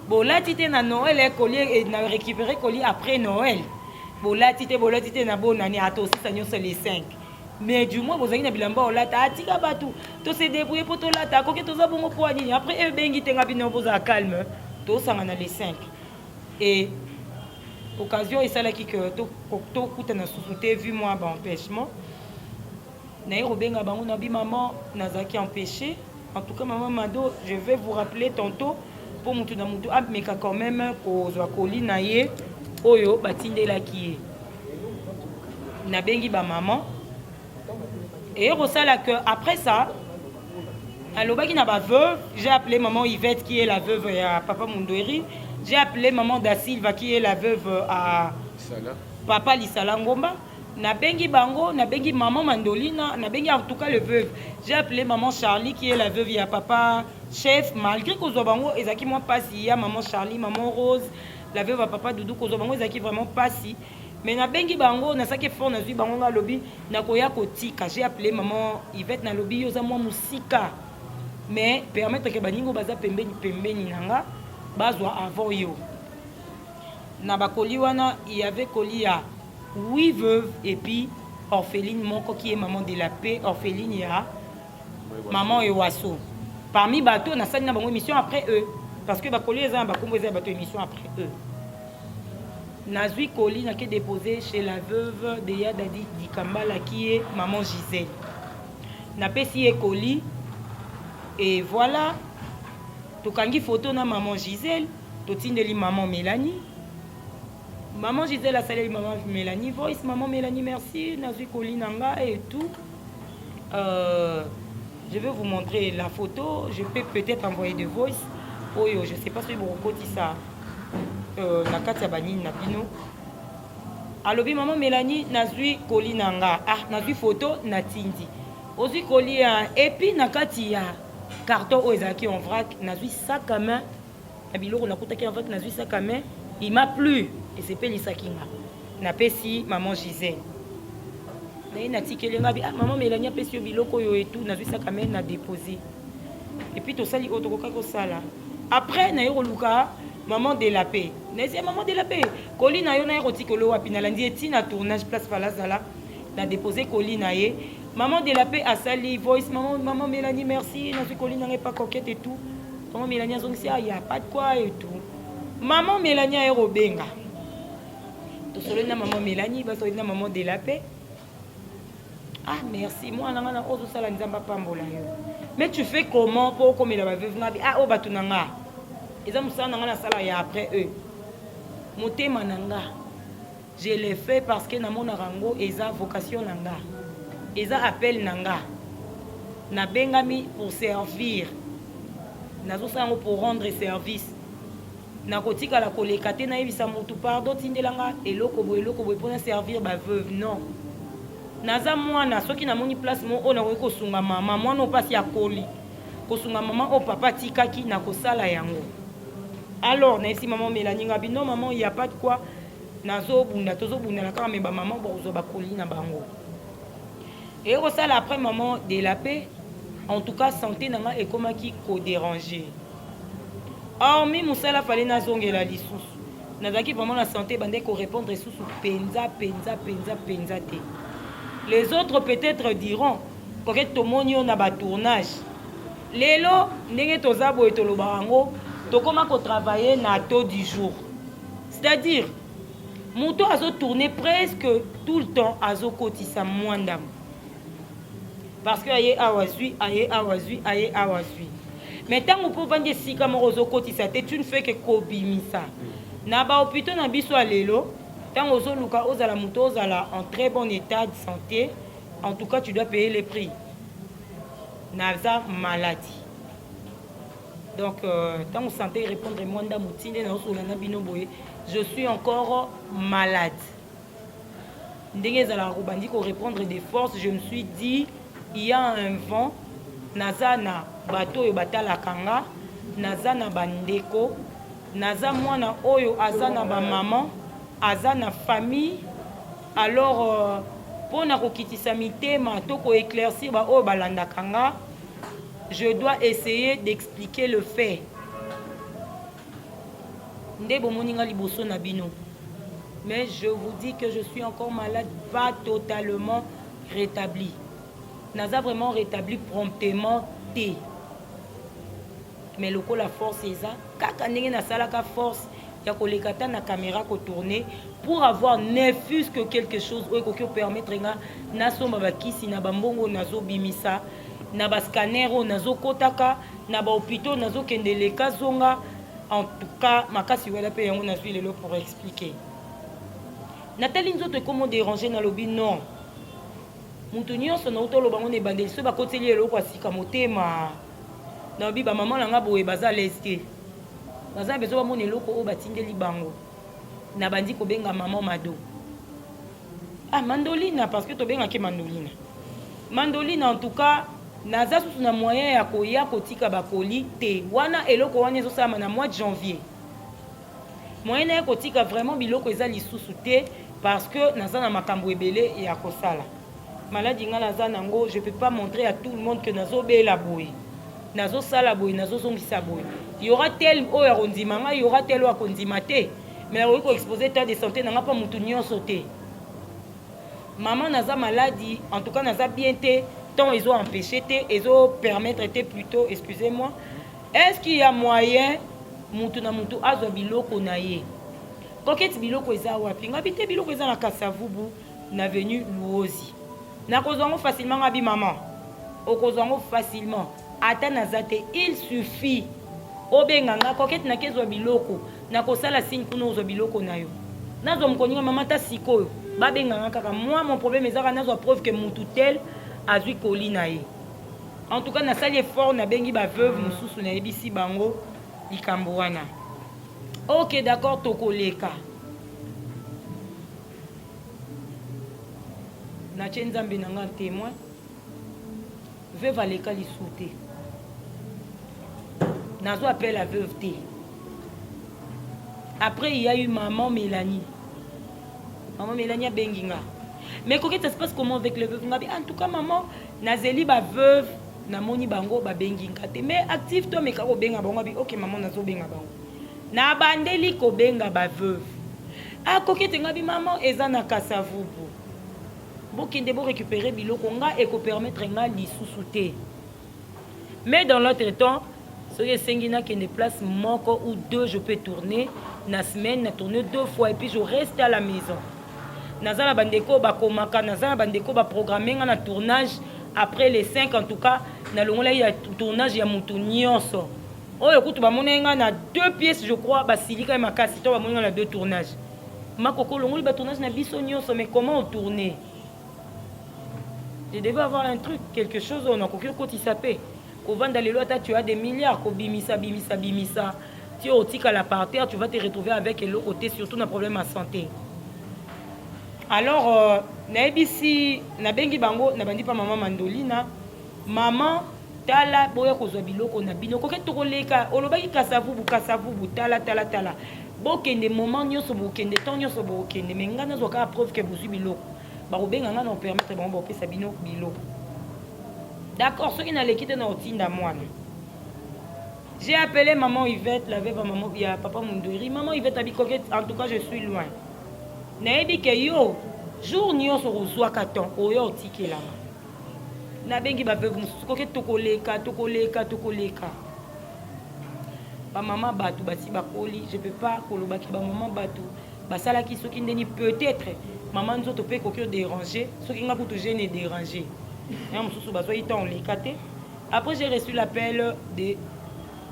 bolati te na Noël et colis et na récupérer colis après Noël. Bolati te na bonani ato aussi ça nyonso les 5. Mais du moins vous avez na bilamba olata atika batu to se débrouiller pour to lata ko ke to za bongo po nini après e bengi tenga bino boza calme to sangana les 5. Et occasion et ça là qui que tout coûte na sous-souté vu moi ba empêchement na robenga bango na bi maman nazaki empêché en tout cas maman Mado je vais vous rappeler tantôt pour mutu na mutu mais quand même ko zwa koli na ye oyo batindela ki na bengi ba maman et rosala que après ça alobaki na ba veuve j'ai appelé maman Yvette qui est la veuve à papa Mundoeri. J'ai appelé maman Da Silva qui est la veuve à papa Lisala Ngomba. Na bengi bango, na bengi maman Mandolina, na bengi en tout cas le veuve. J'ai appelé maman Charlie qui est la veuve à papa chef. Malgré que Zobango, ezaki moi pas si ya maman Charlie, maman Rose, la veuve à papa Doudou, que Zobango ezaki vraiment pas si. Mais na bengi bango, na saki fort na zui bango na lobby, na koya kotika. J'ai appelé maman Yvette na lobby yoza moi musika. Mais permettre que baningo baza pembeni nanga. Bazwa avant yo. Na bakoli wana, il y avait coli à 8 veuves et puis orpheline moko qui est maman de la paix, orpheline ya maman Ewaso. Parmi bateau na sali na bango émission après eux parce que bakoli eza bakombo eza bateau émission après eux. Nazui coli na ke déposé chez la veuve de Yadadi Dikambala qui est maman Gisèle. Na pesi e coli et voilà. Tokangi photo na maman Gisèle, totindeli maman Mélanie. Maman Gisèle a salé maman Mélanie voice, maman Mélanie merci, nazui kolinanga et tout. Je vais vous montrer la photo, je peux peut-être envoyer de voice. Oh yo, je sais pas si vous recotez ça. Na katia banine na bino. Alobi maman Mélanie nazui kolinanga, nazui photo na tindi. Ozui kolia et puis na katia carton aux acquis en vrac, nazui sac à main. Abilo on a coûté en vrac, nazui sac à main. Il m'a plu et c'est pas les sakinga. Na pesi maman Gisèle. Na tikeli ngabi maman Mélanie pesi biloko yo et tout, nazui sac à main na déposé. Et puis tout ça li otokoka ko sala. Après na yo luka maman de la paix. Na maman de la paix. Colina yo na yo tikolo wapi na landi eti na tournage place Falazala. Na déposé Colina ye Maman de la paix a sali voice, maman Mélanie, merci, n'a pas pas coquette et tout. Maman Mélanie a dit, il n'y a pas de quoi et tout. Maman Mélanie a robenga. Tout seul, maman Mélanie, va sortir maman de la paix. Ah, merci, moi, je suis mais tu fais comment pour comme il a vu ah, oh, batunanga. Ils ont ça dans la salle après eux. Moté mananga. Je l'ai fait parce que dans mon arango, ils ont vocation nanga. Ils ont appel nanga. Na bengami pour servir. Nazo sango pour rendre service. Na kotika la kolekate na yebisa mutu pardon tindelanga eloko boy pour servir ba veuve non. Naza mwana soki na moni place mo ona ko sunga mama mwana opasi ya koli. Ko sunga mama o papa tikaki na kosala yango. Alors na esi maman Mélanie ngabi non maman il y a pas de quoi. Nazo bunda tozo bunda la kama ba maman bozo ba koli na bango. Et au ça après maman de la paix, en tout cas santé nanga et comment qui ko déranger. Hormis musala fallait na zongela lisusu. Nazaki vraiment la santé bande ko répondre sous penza te. Les autres peut-être diront que tomonio na ba tournage. Lelo ndenge tozabo etolo bango to comment ko travailler na taux du jour. C'est-à-dire muto azo tourner presque tout le temps azo kotisa mwandam. Parce que aye awazui. Mais tant que vous vendez si comme rozo kotisa te tu ne fais que kobimisa. Na ba hôpital na biso alelo. Tant aux luka aux la moto en très bon état de santé, en tout cas tu dois payer les prix. Naza maladie. Donc tant que santé répondre mwanda mutinde na osolana bino boye, je suis encore malade. Ndenge za la rubandi ko répondre des forces, je me suis dit il y a un vent naza na bateau yo batala kanga, naza na bandeko, naza mwana oyo azana ba maman azana famille alors pour na kokitisa mitema to ko éclaircir ba o balanda kanga je dois essayer d'expliquer le fait ndebo moninga liboso na bino mais je vous dis que je suis encore malade pas totalement rétabli naza vraiment rétabli promptement té mais loko la force eza kaka ndenge na sala ka force ya kolekata na caméra ko tourner pour avoir ne fût-ce que quelque chose qui permettre nga na somba bakisi na bambongo nazo bimisa na ba scanner nazo kotaka na ba hôpital nazo kendeleka zonga en tout cas makasi wala pe yango nazo lelo pour expliquer Nathalie nzoto comment déranger na lobby non mutu nyonso na utolo bango ne bandeli so bakoteli eloko asika motema na bi ba maman langa boye baza leste baza bezo bamona eloko oyo batindeli bango na bandi kobenga maman mado ah mandolina parce que tobengaki mandolina en tout cas naza susu na moyen ya koya kotika bakoli te wana eloko wana ezosala na mois de janvier moyen ya kotika vraiment biloko eza lisusu te parce que naza na makambo ebele ya kosala maladie nga naza nango je peux pas montrer à tout le monde que nazobela boye nazo sala boye nazo zongisa boye il y aura tel oyo akondimanga il y aura tel oyo akondima te mais oyo ko exposer état de santé nanga pa mutu nyonso te maman naza maladie en tout cas naza bien te tant ils ont empêché te ils ont permettre te plutôt excusez-moi est-ce qu'il y a moyen mutu na mutu azwa biloko na ye koketi biloko eza wapi ngabi te biloko eza na Kasavubu na venu Luozi na kozwango facilement ngabi maman okozwango facilement ata nazate il suffit obenganga koketi na kezwa biloko na kosala signe kuna ozwa biloko na yo nazo mkoninga mama ta sikoyo babenganga kaka moi mon problème ezaka nazo preuve que mutu tel azwi koli na ye en tout cas na sali effort na bengi ba veuve mususu na yebisi bango likambo wana ok d'accord tokoleka na tshenzambe nanga témoin veuve aleka lisuté nazo appelle la veuve T. Après il y a eu maman Mélanie a benginga mais comment ça se passe comment avec le veuve en tout cas maman nazeli ba veuve na moni bango ba benginga te mais active toi mais ka benga bango bi OK maman nazo benga bango na bandeli ko benga ba veuve a kokete ngabi maman eza na Kasavubu bokende bo récupérer biloko nga et ko permettre nga lisusu te. Mais dans l'autre temps, si je na kende place moko ou deux, je peux tourner na semaine, na tourner 2 fois et puis je reste à la maison. Nazala bandeko ba komaka, nazala bandeko ba programmer na tournage après les 5 en tout cas, na longola ya tournage ya mutu nyonso. Oh écoute ba monenga na 2 pièces je crois ba silika makasi to ba monenga na 2 tournages. Makoko longoli ba tournage na biso nyonso mais comment on tourner? Je devais avoir un truc, quelque chose on a kokyo koti sapé. Ko vanda lelo ata tu as des milliards ko bimisa. Tu es au tika la par terre, tu vas te retrouver avec l'autre côté surtout un problème à santé. Alors na ebisi na bengi bango na bandi pa maman Mandolina, maman tala boya kozwa biloko na bino ko keto koleka olobaki kasavubu tala bokende moment nyonso bokende temps nyonso bokende mais ngana zoka preuve que bozwi biloko ba robenga ngana on permettre bango bopesa bino biloko. D'accord, ceux qui n'ont quitté dans Otinda Moine. J'ai appelé maman Yvette, la veuve maman, il y a papa Mundori. Maman Yvette habite coquette, en tout cas je suis loin. Naebi ke yo, jour nyo so reçoit katon, oyo tike là. Na bengi ba veuve musu coquette tokoleka. Ba maman batu basi bakoli, je peux pas kolobaki ba maman batu. Ba sala ki soki ndeni peut-être maman nzoto pe kokyo déranger, soki nga kutu gêne déranger. Après j'ai reçu l'appel de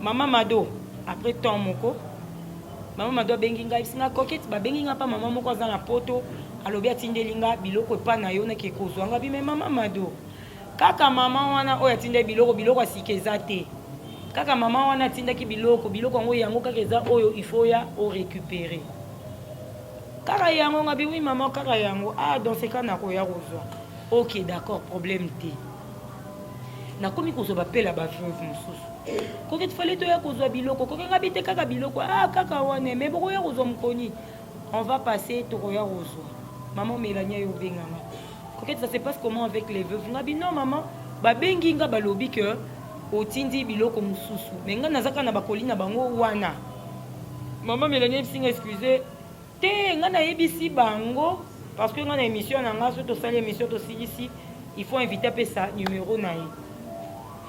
Maman Mado. Après temps moko Maman Mado bengi nga isinga coquette ba bengi nga pa maman moko za na poto alobi atindelinga biloko pa na yo na ke kozwanga bi mais Maman Mado kaka maman wana oya tinde biloko asikeza te kaka maman wana tindaki biloko ngo yango kaka eza oyo il faut ya o récupérer kaka yango ngabi oui maman kaka yango dans ce cas na ko ya kozwa. Ok, d'accord, problème T. Na komi kozo ba pela ba veuve mususu. Ko ke fallait to ya kozo biloko, ko nga bite kaka biloko. Kaka wane, mais boko ya kozo mkoni. On va passer to ya kozo. Maman Mélanie yo benganga. Ko ke ça se passe comment avec les veuves? Ngabi non maman, ba bengi nga ba lobi que otindi biloko mususu. Mais nga nazaka na bakoli na bango wana. Maman Mélanie singa excusez. Te nga na yebisi bango. Parce que dans l'émission, il faut inviter à ça numéro naï.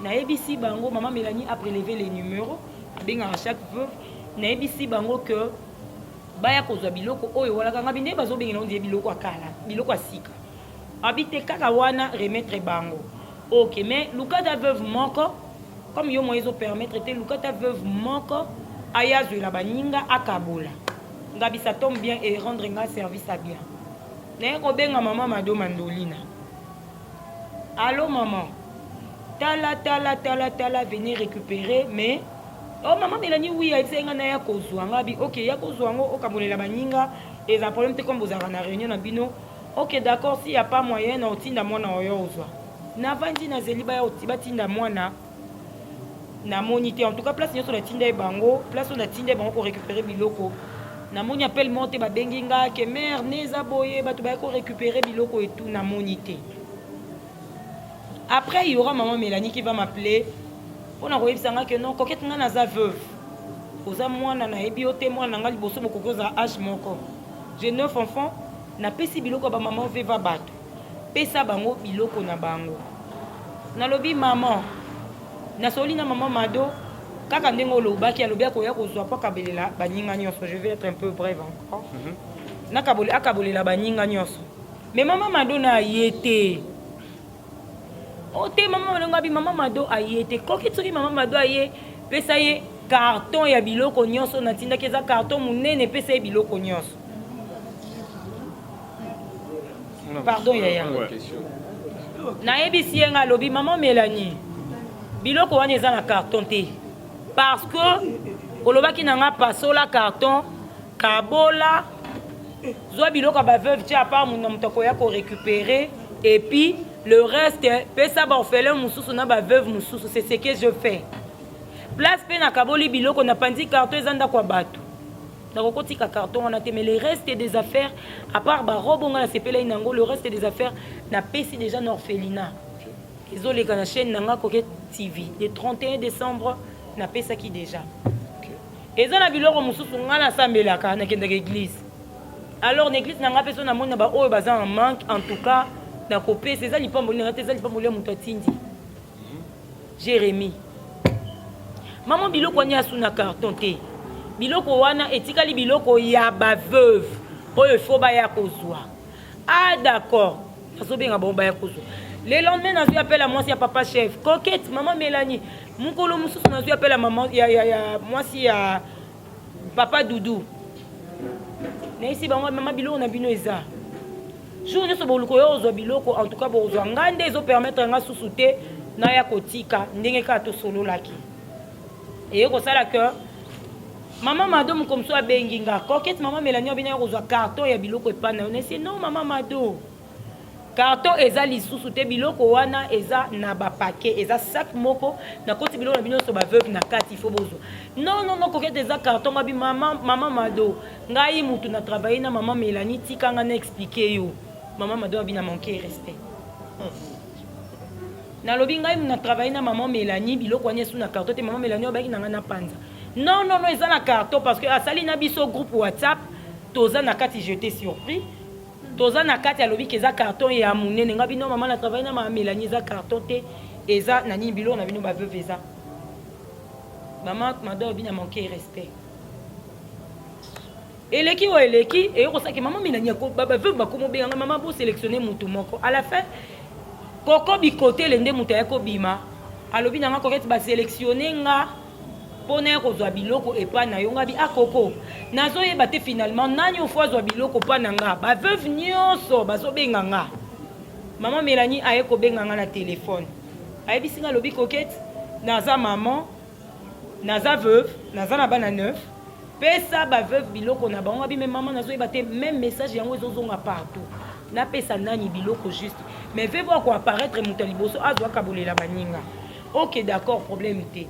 Na ABC bango maman Mélanie a prélevé les numéros à chaque veuve. Na ABC bango que baya kozwa biloko oyo wala kanga binde bazo benga on dit biloko akala, biloko asika. Habite kaka wana remettre bango. OK, mais lukata veuve moko comme yo moyezo permettre te lukata veuve moko ayazo la baninga akabola. Ngabi ça tombe bien et rendre un service à bien. N'est benga maman Mado Mandolina. Allô maman. Tala venez récupérer mais oh maman Mélanie oui elle s'est ngana ya kozwa ngabi OK ya kozwa ngo okabolela baninga et un problème comme vous avez na réunion na bino. OK d'accord s'il y a pas moyen na otinda mwana oyo ozwa. Na vandi na zeliba ya otiba tinda mwana na monité en tout cas place nyoso na tinda bango place on a tinda bango pour récupérer biloko. Na moni appelle monter ba benginga ke mère neza boye ba to ba ko récupérer biloko et tout na monité. Après il y aura maman Mélanie qui va m'appeler pour na koyebisanga que non coquette nga na za veuve. Oza mwana na ebi ote mwana nga liboso moko za âge moko. J'ai 9 enfants na pesi biloko ba maman veva bato. Pesa bango biloko na bango. Na lobi maman. Na soli na maman Mado kaka ndengo lobaki alobi akoya kozwa pa kabelela baninga nyonso. Je vais être un peu brève encore. Na kabole akabolela baninga nyonso. Mais maman Mado na yete. Ote maman Malonga maman Mado a yete. Koki tsoki maman Mado a ye pesa ye carton ya biloko nyonso na tinda keza carton munene pesa ye biloko nyonso. Pardon yaya. Na ebisi yenga lobi maman Mélanie. Biloko wana eza na carton te. Parce que olobaki nanga pasola carton kabola zwa biloko ba veuve tia part mon mutoko ya ko récupérer et puis le reste pesa ba orphelin mususu na ba veuve mususu c'est ce que je fais. Place pe na kaboli biloko na pandi carton ezanda kwa bato. Na kokotika carton on a mais le reste des affaires à part ba robe nga na sepela inango le reste des affaires na pesi déjà na orphelinat. Ils ont les la chaîne nanga Coquette TV le 31 décembre na pesa qui déjà. Et ça na biloko mususu nga na sambelaka na kenda église. Alors l'église nanga peso na mona ba oyo baza en manque en tout cas na kopesa eza lipamboli na te eza lipamboli ya moto atindi Jérémie maman biloko wana asuna carton te biloko wana etikali biloko ya baveuve oyo ifo baya kozwa ah d'accord azobenga bango baya kozwa le lendemain nazwi appel à mwasi ya papa chef coquette maman Mélanie mukolo mosusu nazwi appel à maman ya mwasi ya papa Doudou naisi bango mama biloko na bino eza jour nyonso boluko yo ozwa biloko en tout cas bozwa ngai nde ezopermettre nga susu te naya kotika ndenge kaka tosololaki eye kosala ke mama Mado mokomso abengi nga coquette mama Mélanie abina kozwa carton ya biloko epana yo nesi non mama Mado carton eza lisusu te biloko wana eza na bapake eza sac moko na koti biloko na bino so baveuve na kati il faut bozwa non coquette eza carton mabi mama Mado ngai mutu na travailler na mama Mélanie tika nga na expliquer yo mama Mado abina manquer respect na lobi ngai na travailler na maman Mélanie biloko wana sous na carton te maman Mélanie obaki na nga na panza non eza na carton parce que asali na biso groupe WhatsApp toza na kati j'étais surpris toza na kati alobi ke eza carton ya munene nga bino maman na travailler na maman Mélanie eza carton te eza na nini biloko na bino ba veuve eza maman Mado bina manquer respect eleki o eleki et ko saki maman Mélanie ko ba veuve ba komo benga maman pour sélectionner mutu moko à la fin koko bikote lende mutu yako bima alobi na nga koketi ba sélectionner nga pona ko zwa biloko epa na yo nga bi akoko nazo yeba te finalement nani ofwa zwa biloko pa na nga ba veuve nyonso bazo benga nga maman Mélanie aye ko benga nga na téléphone ayebi singa lobi koketi naza maman naza veuve naza na bana 9 pesa ba veuve biloko na bango bi même maman nazo yeba te même message yango ezozonga partout na pesa nani biloko juste mais veut voir quoi apparaître mutu liboso azwa kabolela baninga ok d'accord problème te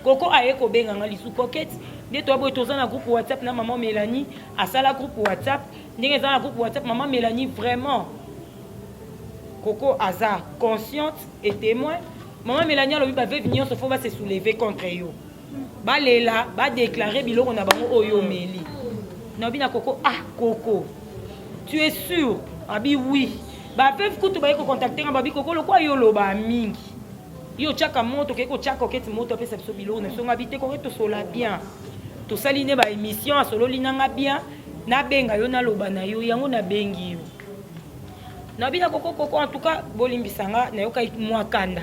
koko aye ko benga nga lisu coquette nde to boy toza na groupe WhatsApp na maman Mélanie asala groupe WhatsApp ndenge za na groupe WhatsApp maman Mélanie vraiment koko aza consciente et témoin maman Mélanie alobi ba veuve nyonso faut va se soulever contre yo ba lela ba déclarer biloko na bango oyo meli na bina koko ah koko tu es sûr abi oui ba veuve kutu ba ko contacter nga babi koko lokwa yo loba mingi yo chaka moto keko chaka oketi moto pesa biso biloko na songa bite ko to sola bien to saline ba émission a solo linanga bien na benga yo na loba na yo yango na bengi yo na bina koko en tout cas bolimbisanga na yo kai mwa kanda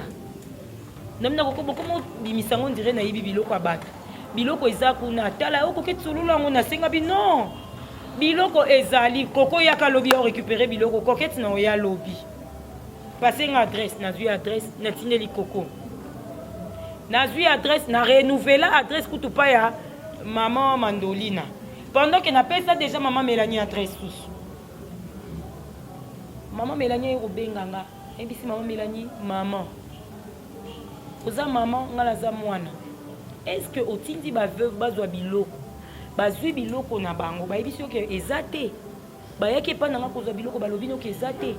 na mina koko bokomo bimisango ndire na yibi biloko abato biloko eza kuna tala yo koketi solo lango na senga bi non biloko ezali koko yaka lobi o récupérer biloko koketi na ya lobi passer une adresse nazui adresse na tineli koko nazui adresse na renouveler adresse kutu pa ya maman Mandolina pendant que na pesa déjà maman Mélanie adresse sous maman Mélanie ero benganga ebisi maman Mélanie maman oza maman ngala za mwana est-ce que otindi ba veuve bazwa biloko bazwi biloko na bango bayebisi yo ke ezate bayaki pa nanga kozwa biloko balobi no ke ezate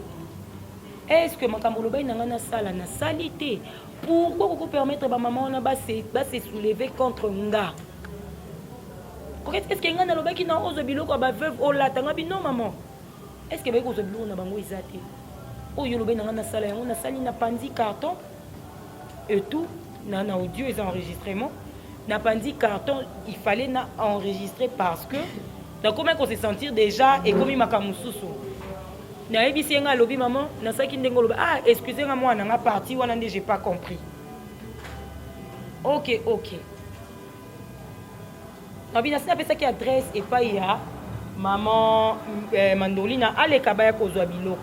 est-ce que makambo lobai nanga na sala na salité pourquoi vous permettre ba maman na ba se soulever contre nga est-ce que nga na lobaki na ozo biloko ba veuve o latanga bi non maman est-ce que ba ko zo biloko na bango ezate o yo lobai nanga na sala yango na sali na pandi carton et tout na audio et enregistrement n'a pas dit carton il fallait na enregistrer parce que dans comment qu'on se sentir déjà et comme makamususu na ebisi nga lobi maman na saki ndengo lobi ah excusez-moi moi na partie wana ndé j'ai pas compris ok abina sina pesa ki adresse et pas ya maman Mandolina ale kabaya kozwa biloko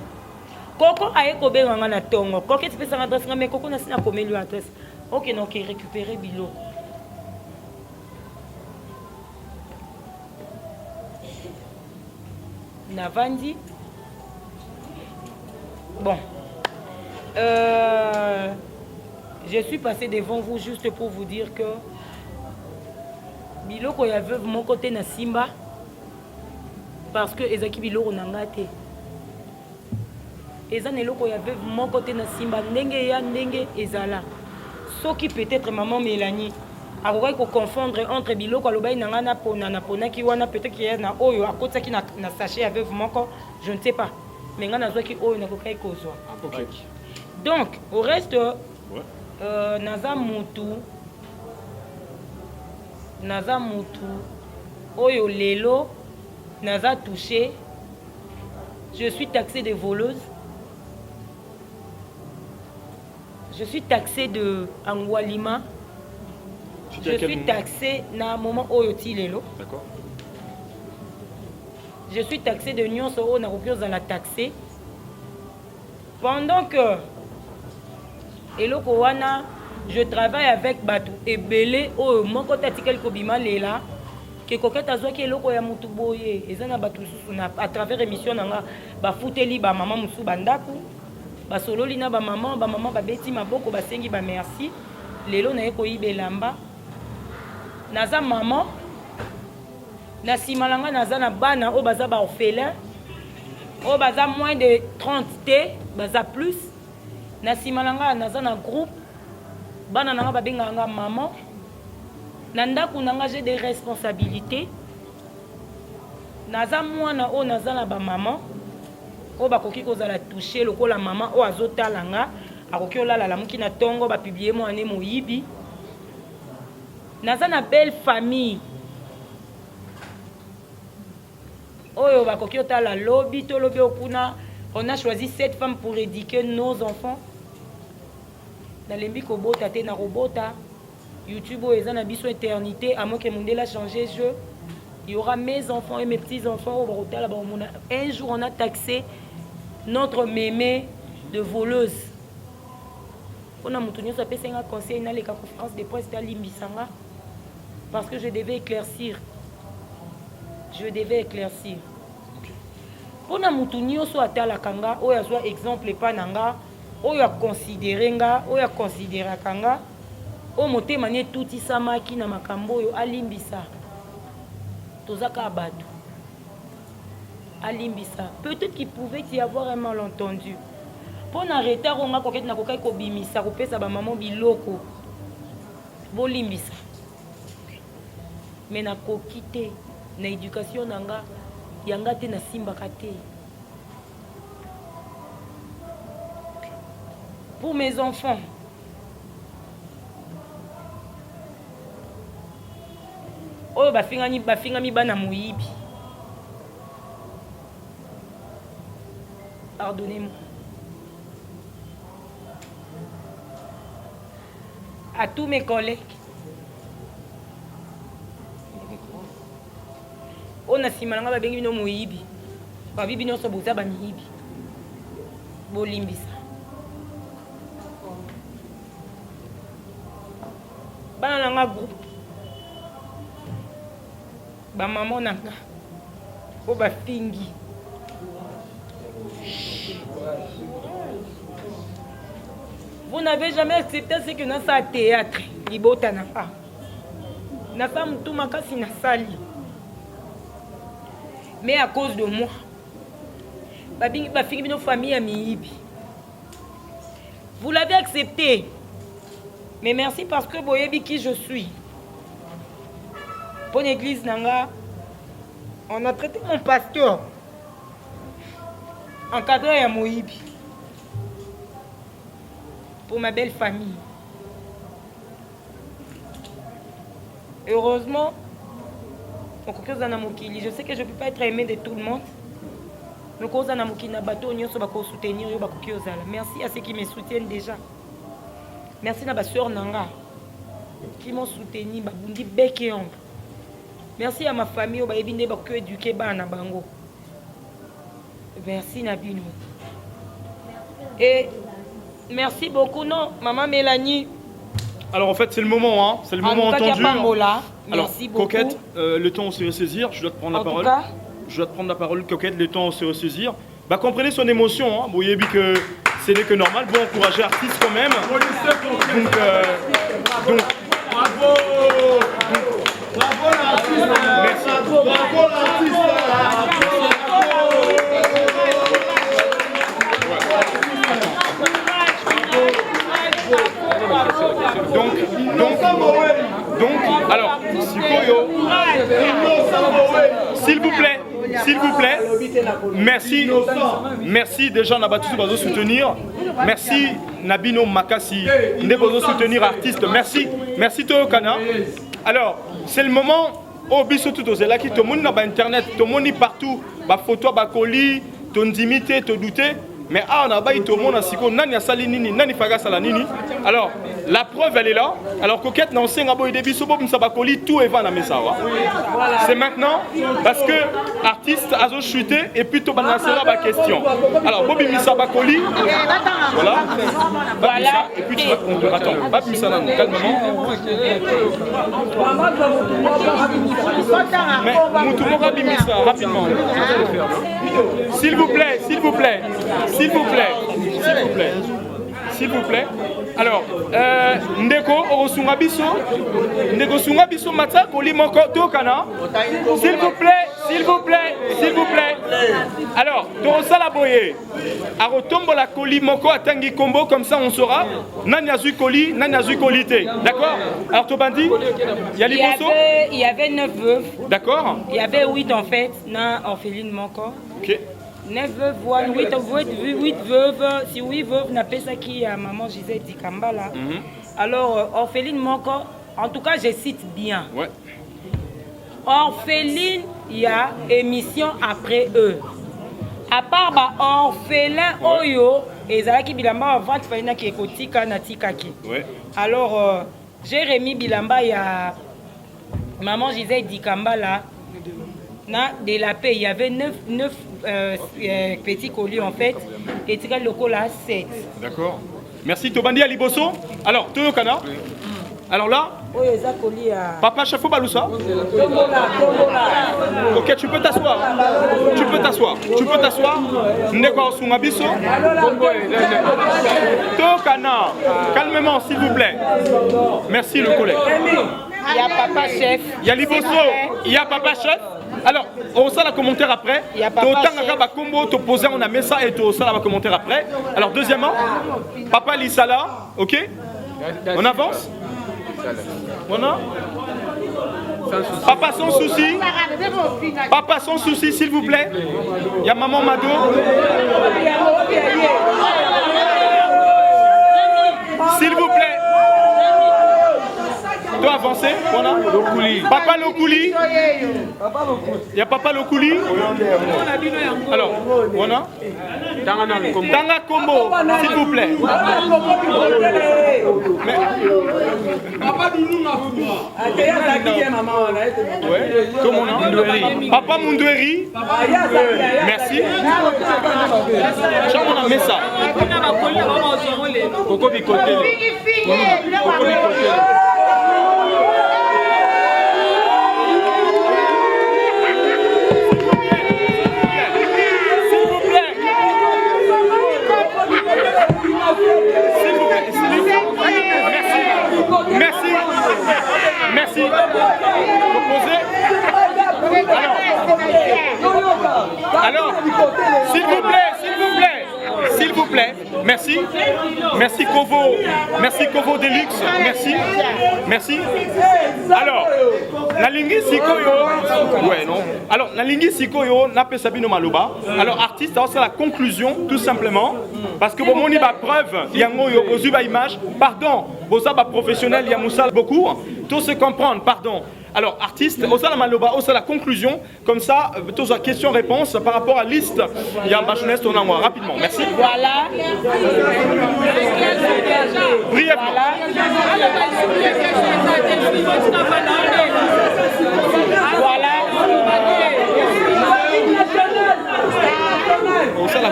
koko aye ko benga nga na tongo koko ti pesa adresse nga mais koko na sina komeli adresse ok non ok récupérer biloko Navandi. Bon. Je suis passé devant vous juste pour vous dire que biloko ya veuve mon côté na Simba parce que ezaki biloko nangate. Ezane loko ya veuve mon côté na Simba ndenge ya ndenge ezala. Soki peut-être maman Mélanie akokai ko confondre entre biloko alobai nanga na pona ki wana peut-être qu'il y a na oyo akotaki na sachet ya veuve moko je ne sais pas mais nga nazwaki oyo nakokai kozwa. Ok. Donc au reste naza mutu oyo lelo naza touché. Je suis taxée de voleuse. Je suis taxée de Angwalima. Je suis taxée na moment Oyoti Lelo. D'accord. Je suis taxée de Nyonso o na kokioza la taxée. Pendant que eloko wana je travaille avec Batu ebele o moko tatikali kobima lela ke koketa azwaki eloko ya mutu boye eza na Batu susu na à travers émission nanga bafuteli ba mama musu bandaku basololi na ba mama babeti maboko basengi ba merci lelo na eko ibelamba naza maman na simalanga naza na bana o baza ba orphelin o baza moins de 30 t baza plus na simalanga naza na groupe bana nanga babenganga maman na ndako nanga j'ai des responsabilités naza mwana o naza na ba maman o bakoki kozala toucher lokola maman o azotala nga akoki olala lamuki na tongo ba publier mo ane moyibi naza na belle famille oyo bakoki otala lobi to lobi okuna on a choisi 7 femmes pour éduquer nos enfants nalembi kobota te na robota YouTube oyo eza na biso éternité à moins que mondela a changé jeu il y aura mes enfants et mes petits enfants au barotala baomona un jour on a taxé notre mémé de voleuse on a mutu nyonso apesenga conseil na leka conférence de presse ta limbisanga parce que je devais éclaircir pona mutu nyonso atalaka nga oyo azwa exemple epa na nga oyo akonsidere nga oyo akonsideraka nga oyo motema ni etutisamaki na makambo oyo alimbisa tozaka bato alimbisa peut-être qu'il pouvait y avoir un malentendu pona retard onga koketi na kokai kobimisa kopesa bamama biloko bolimbisa mais nakoki te na éducation nanga yanga te nasimbaka te pour mes enfants oyo bafingami bana moyibi pardonnez-moi à tous mes collègues on a nsima nanga babengi bino moyibi babibi nyonso boza bamiyibi bolimbisa bana nanga groupe bamama nanga o bafingi vous n'avez jamais accepté ce que nasa théâtre libota nanga nasa mutu makasi nasali mais à cause de moi bafingi bino famille ya miyibi vous l'avez accepté mais merci parce que boyebi qui je suis pour l'église nanga on a traité mon pasteur encadré à moyibi pour ma belle famille heureusement je sais que je ne peux pas être aimé de tout le monde. Merci à ceux qui me soutiennent déjà. Merci à ma soeur Nanga qui m'ont soutenu. Merci à ma famille qui a éduqué Bana Bango. Merci Nabino. Et merci beaucoup, non, maman Mélanie. Alors en fait c'est le moment, hein. C'est le moment entendu. Alors, merci beaucoup. Coquette, le temps on se ressaisir, je dois te prendre la parole. Cas, je dois te prendre la parole, Coquette, le temps on se ressaisir. Bah comprenez son émotion, hein. Vous voyez bien que c'est que normal, bon encourager l'artiste quand même. Donc bravo, bravo l'artiste. Merci. Bravo l'artiste. Donc, alors, s'il vous plaît, s'il vous plaît. Merci. Merci déjà Nabatusi Bazo soutenir. Merci Nabino Makasi de Bazo soutenir artiste. Merci. Merci Toyokana. Alors, c'est le moment au biso tout aux là qui tout le monde dans internet, tout le monde partout, ba photo ba colis, ton intimité, te douter. Mais on a baillé tout le monde à Siko, nani a sali nini, nani faga salanini. Alors, la preuve elle est là. Alors, coquette n'a pas boy début, sobo msabakoli, tout est van à Messawa. C'est maintenant parce que artiste a chuté et puis tout balancera ma question. Alors, Bobby Misabakoli, voilà. Voilà. Et puis tu vas prendre. Attends, Bab Misana, calmement. Mais Moutoumora Bimisa, rapidement. S'il vous plaît, s'il vous plaît. S'il vous plaît, s'il vous plaît, s'il vous plaît. Alors, Ndeko Orosungabiso, Ndeko Sungabiso Mata Kolimoko Tokana. S'il vous plaît, s'il vous plaît, s'il vous plaît. Alors, Torosala Boye, Arotombo la Kolimoko Atangi Kombo, comme ça on saura. Nanyazui Koli, Nanyazui Kolité. D'accord? Alors, Tobandi, il y a Liboso. Il y avait 9 veuves. D'accord? Il y avait 8 en fait, na orpheline Moko. Ok. 9 veuves, 8 veuves, si 8 veuves n'a pas ça qui à maman Gisèle Dikambala. Alors, orpheline Moko, en tout cas, je cite bien. Ouais. Orpheline, il y a émission après eux. À part bah, orphelin Oyo, et Zalaki Bilamba avant de qui est Kotika Natikaki. Ouais. Alors, Jérémy Bilamba, il y a maman Gisèle Dikambala. De la paix, il y avait 9 petits colis en fait, et Tika Loko là 7. D'accord. Merci Tobandi Aliboso. Alors, Toyokana. Alors là, Papa Chafo Baloussa. Ok, tu peux t'asseoir. Tu peux t'asseoir. Tu peux t'asseoir. Ndeko Sungabiso. Toyokana. Calmement, s'il vous plaît. Merci le collègue. Il y a Papa Chef. Il y a Liboso. Il y a Papa Chef. Alors, on sait la commentaire après. Il y a Papa Chef. Combo, te poser, on a mis ça et tu as la commentaire après. Alors, deuxièmement, Papa Lissala, ok? On avance? On a? Papa sans souci. Papa sans souci, s'il vous plaît. Il y a Maman Mado. S'il vous plaît. Tu as avancé, Papa Lokouli. Il y a Papa Lokouli. Alors, on a Tanga Kombo, s'il vous plaît. Papa Mundweri. Merci. On a mis ça. Coco Bicotel. Merci. Merci. Alors, s'il vous plaît. Merci. Merci Kovo. Merci Kovo Deluxe. Merci. Alors, la lingue Sikoyo. Ouais, non. Alors, la lingue Sikoyo n'a pas Sabino Maloba. Alors, artiste, c'est la conclusion, tout simplement. Parce que bon, on y va preuve. Il y a une image. Pardon. Bosa professionnel, il y a Moussa beaucoup. Tout se comprendre, pardon. Alors, artiste, Osa la Maloba, Osa la conclusion. Comme ça, tous les questions-réponses par rapport à la liste. Il y a ma jeunesse, on a moi. Rapidement, merci. Voilà. Brièvement. Voilà.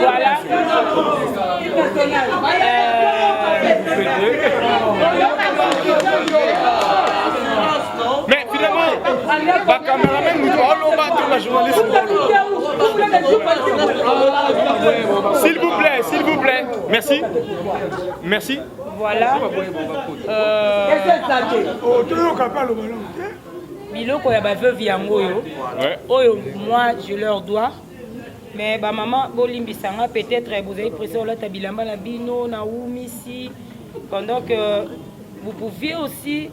Voilà. Mais finalement, la caméraman nous doit battre la journaliste. S'il vous plaît. Merci. Voilà. Biloko ya ba veuve yango yo. Oyo moi je leur dois. Mais ba maman bolimbisanga peut-être vous avez pressé la tabilamba na bino na umisi pendant que vous pouviez aussi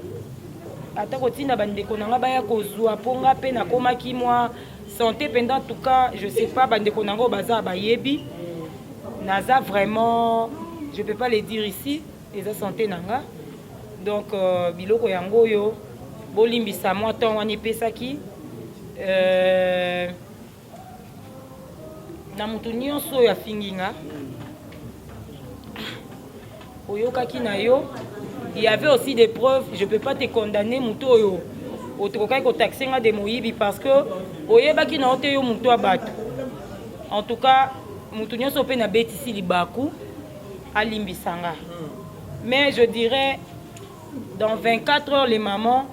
ata kotina bandeko nanga baya kozwa ponga pe na komaki moi santé pendant en tout cas je sais pas bandeko nango baza bayebi naza vraiment je peux pas le dire ici eza santé nanga donc biloko yango yo bolimbisa mwa temps wani pesaki na mutu nyonso oyo afinginga oyokaki na yo il y avait aussi des preuves je peux pas te condamner mutu oyo otokokaki kotaxe nga de moyibi parce que oyebaki na ote yo mutu abato en tout cas mutu nyonso mpe na betisi libaku alimbisanga mais je dirais dans 24 heures les mamans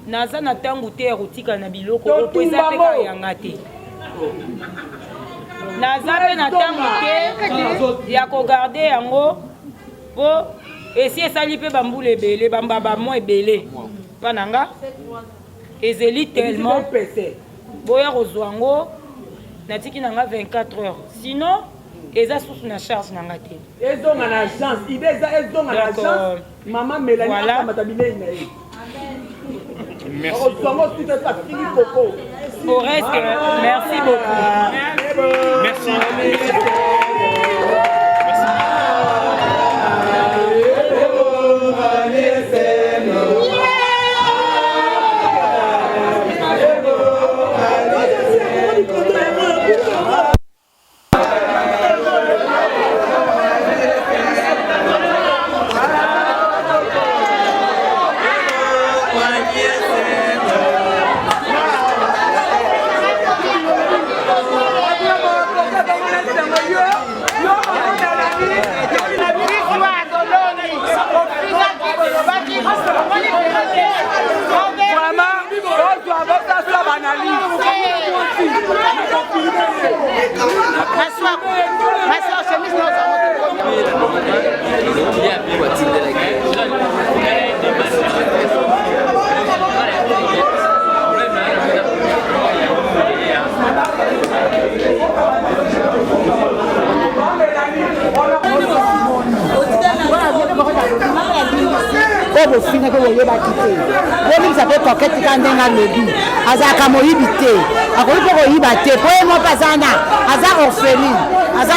naza na ntango te ya kotika na biloko opo eza mpe kaka yanga te naza mpe na ntango te ya kogarde yango po esi esali mpe bambula ebele bambabamo ebele mpa na nga ezeli tellement boya kozwa yango natiki na nga 24 heures sinon eza susu na charge na nga te ezonga na agence ide eza ezonga na agence mama Mélanie voilà. akamata bilei na ye Merci. Au reste, merci beaucoup. Merci. bofina ko boyebaki te bomikisa mpe kokete ka ndenge alobi azalaka moyibi te akoki mpe koyiba te po ye moko aza orpheline aza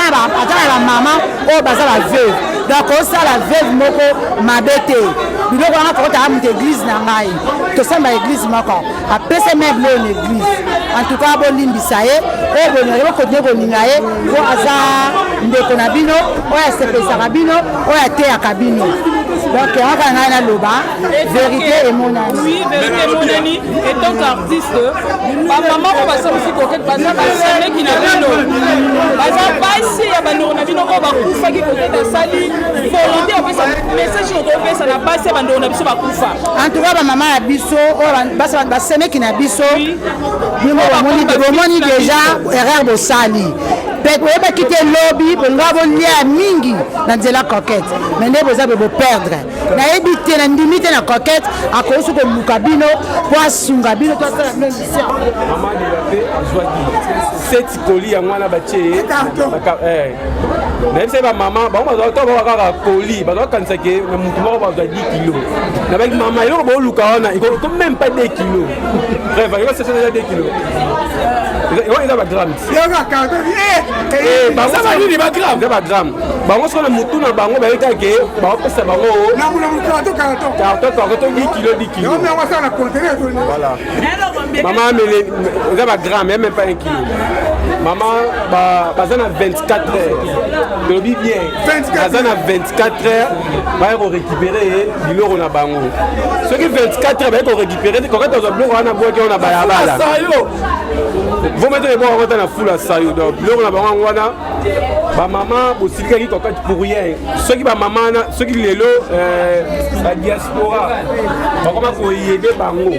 na bamama oyo baza baveuve donc osala veuve moko mabe te biloko wana tokotaka moto église na ngai tosamba église moko apesa meuble oyo na église en tout cas bolimbisa ye oyo bolinga ye bokontinue kolinga ye po aza ndeko na bino oyo asepesaka bino oyo ateyaka bino donc yango kaka ngai naloba vérité emonani. Oui, vérité emonani. Et tant qu'artiste bamama oyo basalisi kokete baza basemeki na bino baza basi ya bandeko na bino oyo bakufaki kokete asali volonté opesa message oyo topesa na basi ya bandeko na biso bakufa en tout cas bamama ya biso oyo basemeki na biso bomoni déjà erreur bosali oyebaki te lobi bolinga bolia mingi na nzela coquette mais nde boza boperdre nayebi te na ndimi te na coquette akoki koluka bino po asunga bino to asala bino mission mama de la azwaki seti koli yango wana batie nayebi se bamama bango bazwaka kaka koli bazwakanisake na motu moko bazwa 10 kilo nabaki mama eloko booluka wana eko même pas 2 kilo bref eko sese eza 2 kilo eza bagramme eza bagramme bango soki na motu na bango bayekake baopesa bango karton 10 kilo 10 kilo voilà mama eza bagramme ya même pas 1 kilo mama baza na 24 heures tolobi bien baza na 24 heures baya korécupere biloko na bango soki 24 heures baya korécupere te kokata ozwa biloko wana bwaki wana balabala vomete eboko kota na fula sayo donc biloko na bango wana bamama bosilikaki kokati pour rien soki bamama soki lelo badiaspora bakoma koyede bango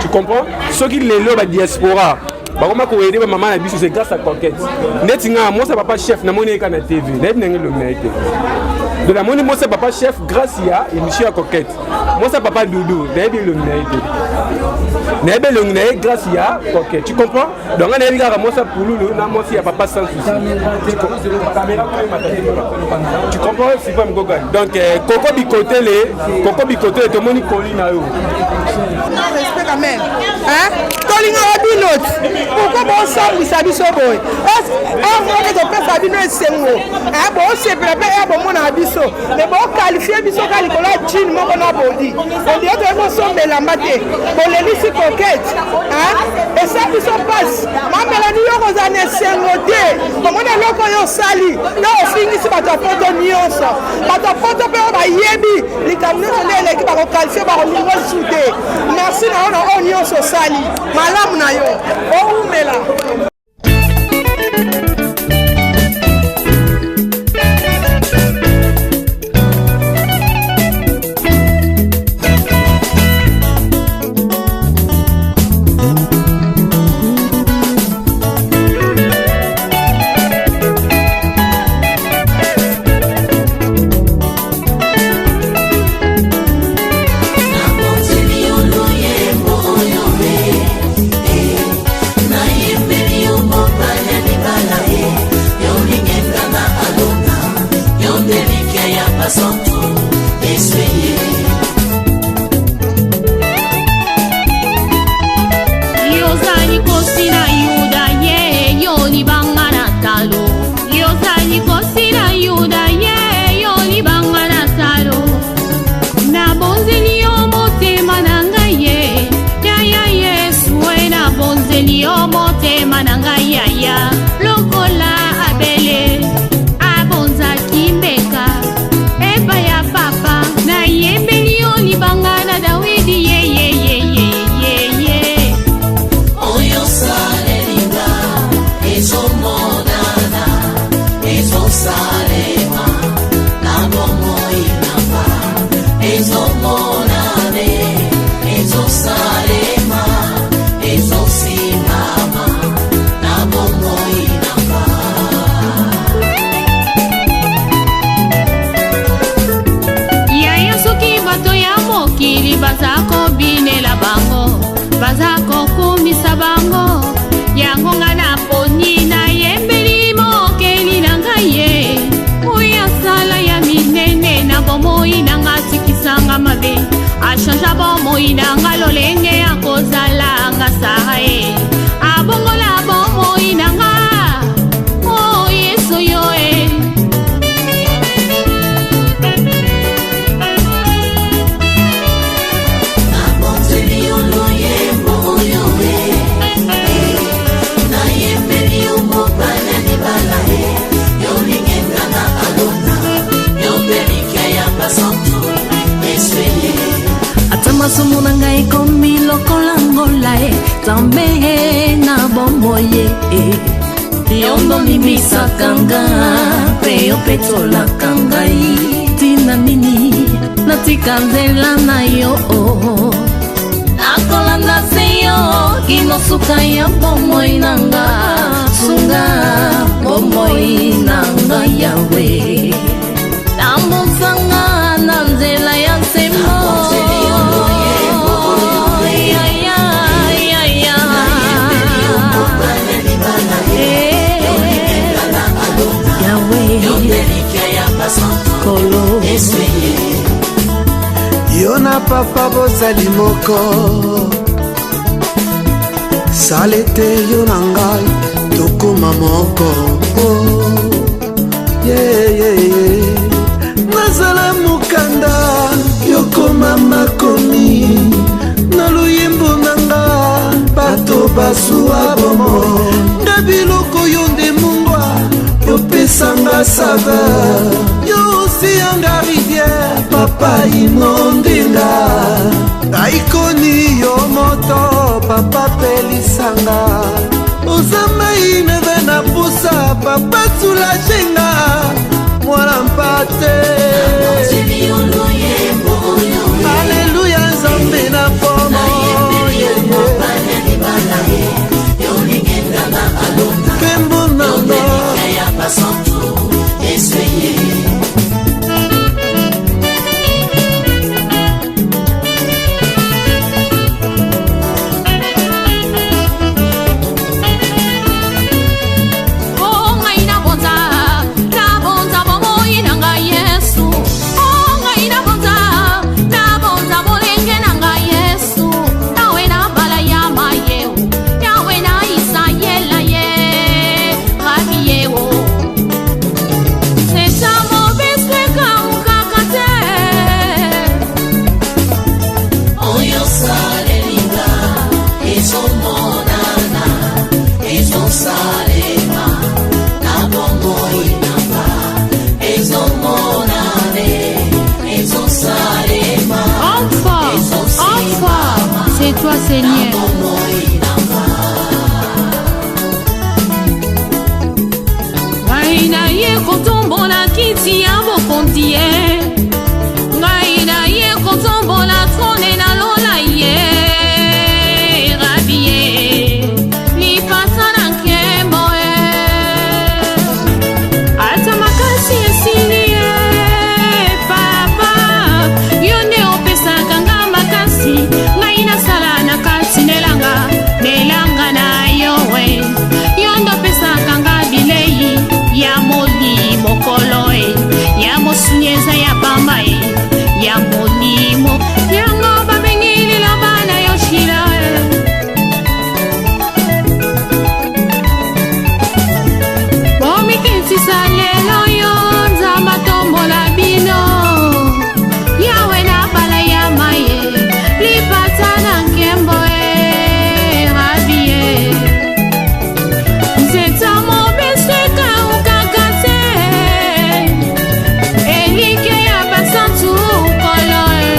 tu comprends soki lelo badiaspora bakoma koyede bamama na biso c'est grâce à Coquette ndeti nga mosa papa chef namoni eka na TV nayebi ndenge elongi na ye te Donc, mon moi, c'est papa chef, grâce à émission à coquette. Moi, c'est papa Doudou. N'aimez le grâce à coquette. Tu comprends? Donc, on a dit que moi, ça pour nous, moi, il y a papa sans souci. Tu comprends? C'est pas mon gogan. Donc, Coco Bicoté, tout le monde est collé. Respect quand même. Hein? Tolinga Rabinot. Pourquoi bon sang vous savez ça boy? On est au père Fabino et Sengo. Hein? Bon c'est préparé bon mon abisso. Mais bon qualifié biso kalikola jean mon on a body. On dit que bon son melambate. Bon les lissi coquette. Hein? Et ça biso passe. Ma melani yo kozane Sengo te. Bon on est loko yo sali. Yo fingi si bato photo nyonso. Bato photo pe ba yebi. Likamno on est l'équipe ba qualifié ba on niveau soudé. Merci na on nyonso sali. Malamu na yo. O umela. Kanzela na yo nakolanda seyo kinosuka ya bomoi nanga sunga bomoi nanga yawe tambusanga na nzela ya semo Kolo Yona papa bozali moko salete yona ngai tokoma moko nazala mukanda yokoma makomi na luyembo nanga bato basuwa bomo nda biloko yo nde mungwa yopesanga saveur yosiyanga rivière papa inondenga aikoni yo moto papa pelisanga ozamai neve na pusa papa sulajenga mwana mpate aleluya nzambe na pomo kembo nanga toi, Seigneur. Ngai na ye kotombola kiti ya bokonzi ye, ngai na ye kotombola trone na lola ye, rabi ye lipasa na nkembo ye, ata makasi esili ye papa, yo nde opesaka nga makasi, ngai nasala na kati nelanga na yo we, yo nde opesaka nga bilei ya moli mokolo e, ya mosunyeza ya pamba e, ya molimo yango babengi liloba na yo shila e. Bomikitisa lelo yo nzamba tombola bino, yawe na bala ya maye lipata na nkembo e, rabi e. Nzeta mobeseka ukakate, elike ya basantu kolo e.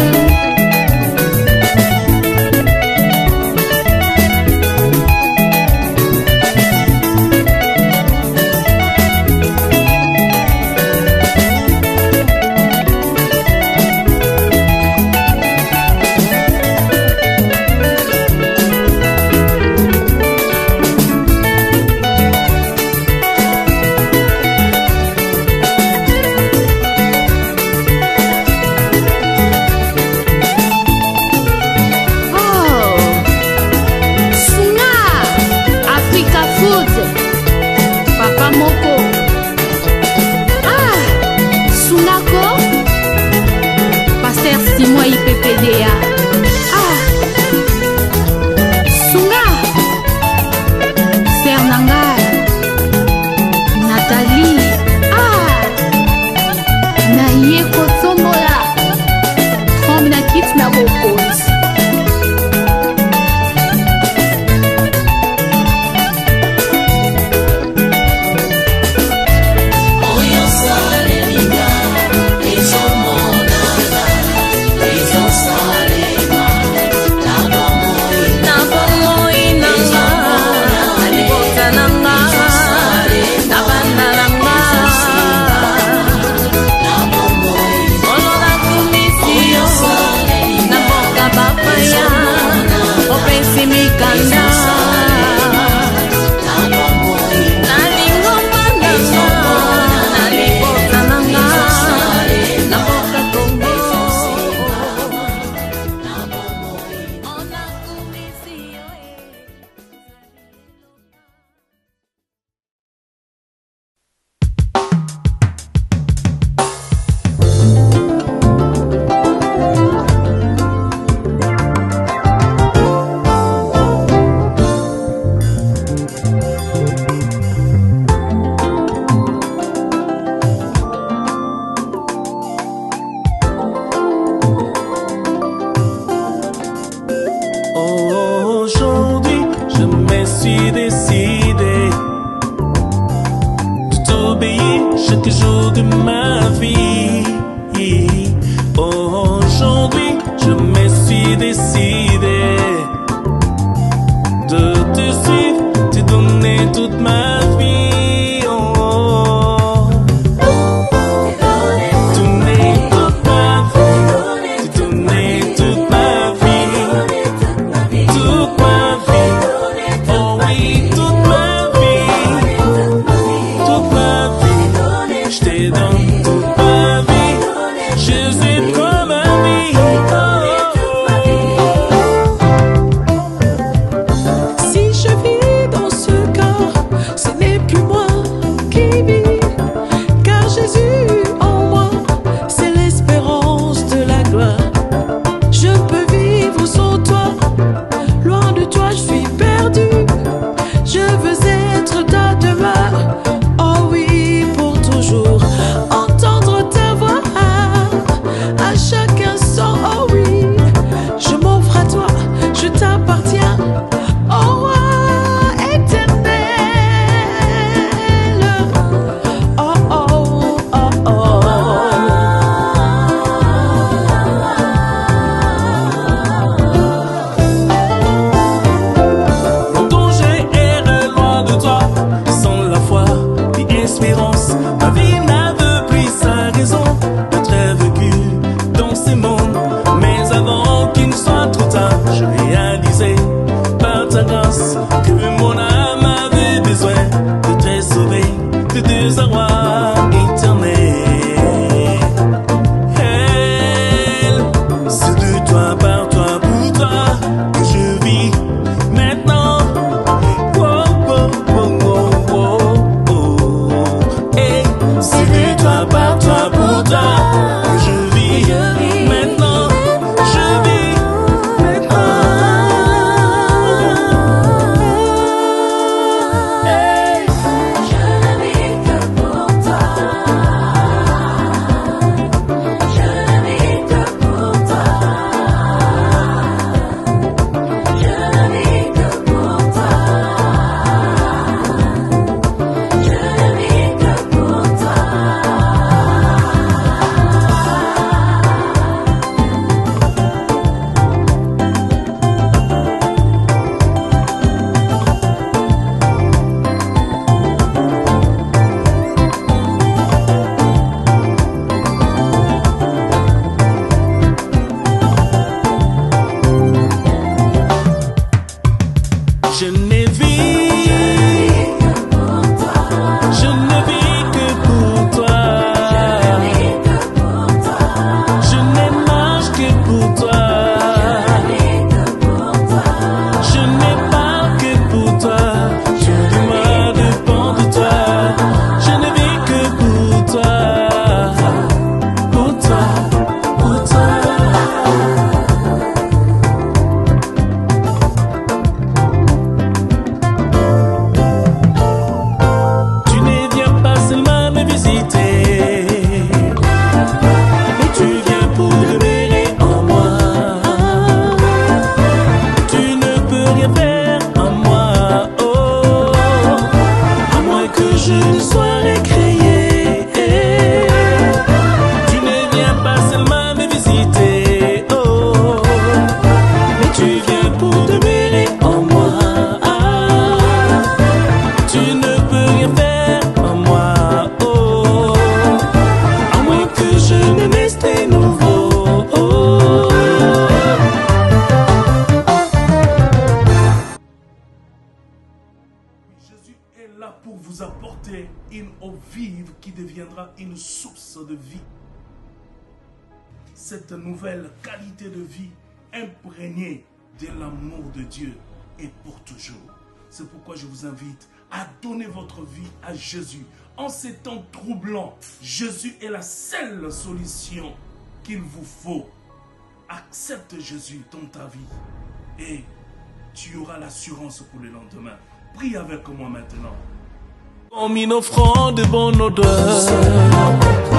Oh, Sunga Africa Food, Papa Moko. Ah, Sungako, Pasteur Simon IPPDA. Ah, Sunga, Sernanga, Nathalie. Ah, Naye Kotombola, Comme na kit na bokos. Aujourd'hui, je me suis décidé de t'obéir chaque jour de ma vie. Aujourd'hui, je me suis décidé de te suivre, te donner toute ma vie. Donner toute ma vie, te donner toute ma vie. Toute ma vie, oh oui, toute ma vie, je te donne toute ma vie, Jésus comme ami, oh. apporter une eau vive qui deviendra une source de vie. Cette nouvelle qualité de vie imprégnée de l'amour de Dieu est pour toujours. C'est pourquoi je vous invite à donner votre vie à Jésus. En ces temps troublants, Jésus est la seule solution qu'il vous faut. Accepte Jésus dans ta vie et tu auras l'assurance pour le lendemain. Prie avec moi maintenant. Comme une offrande de bonne odeur.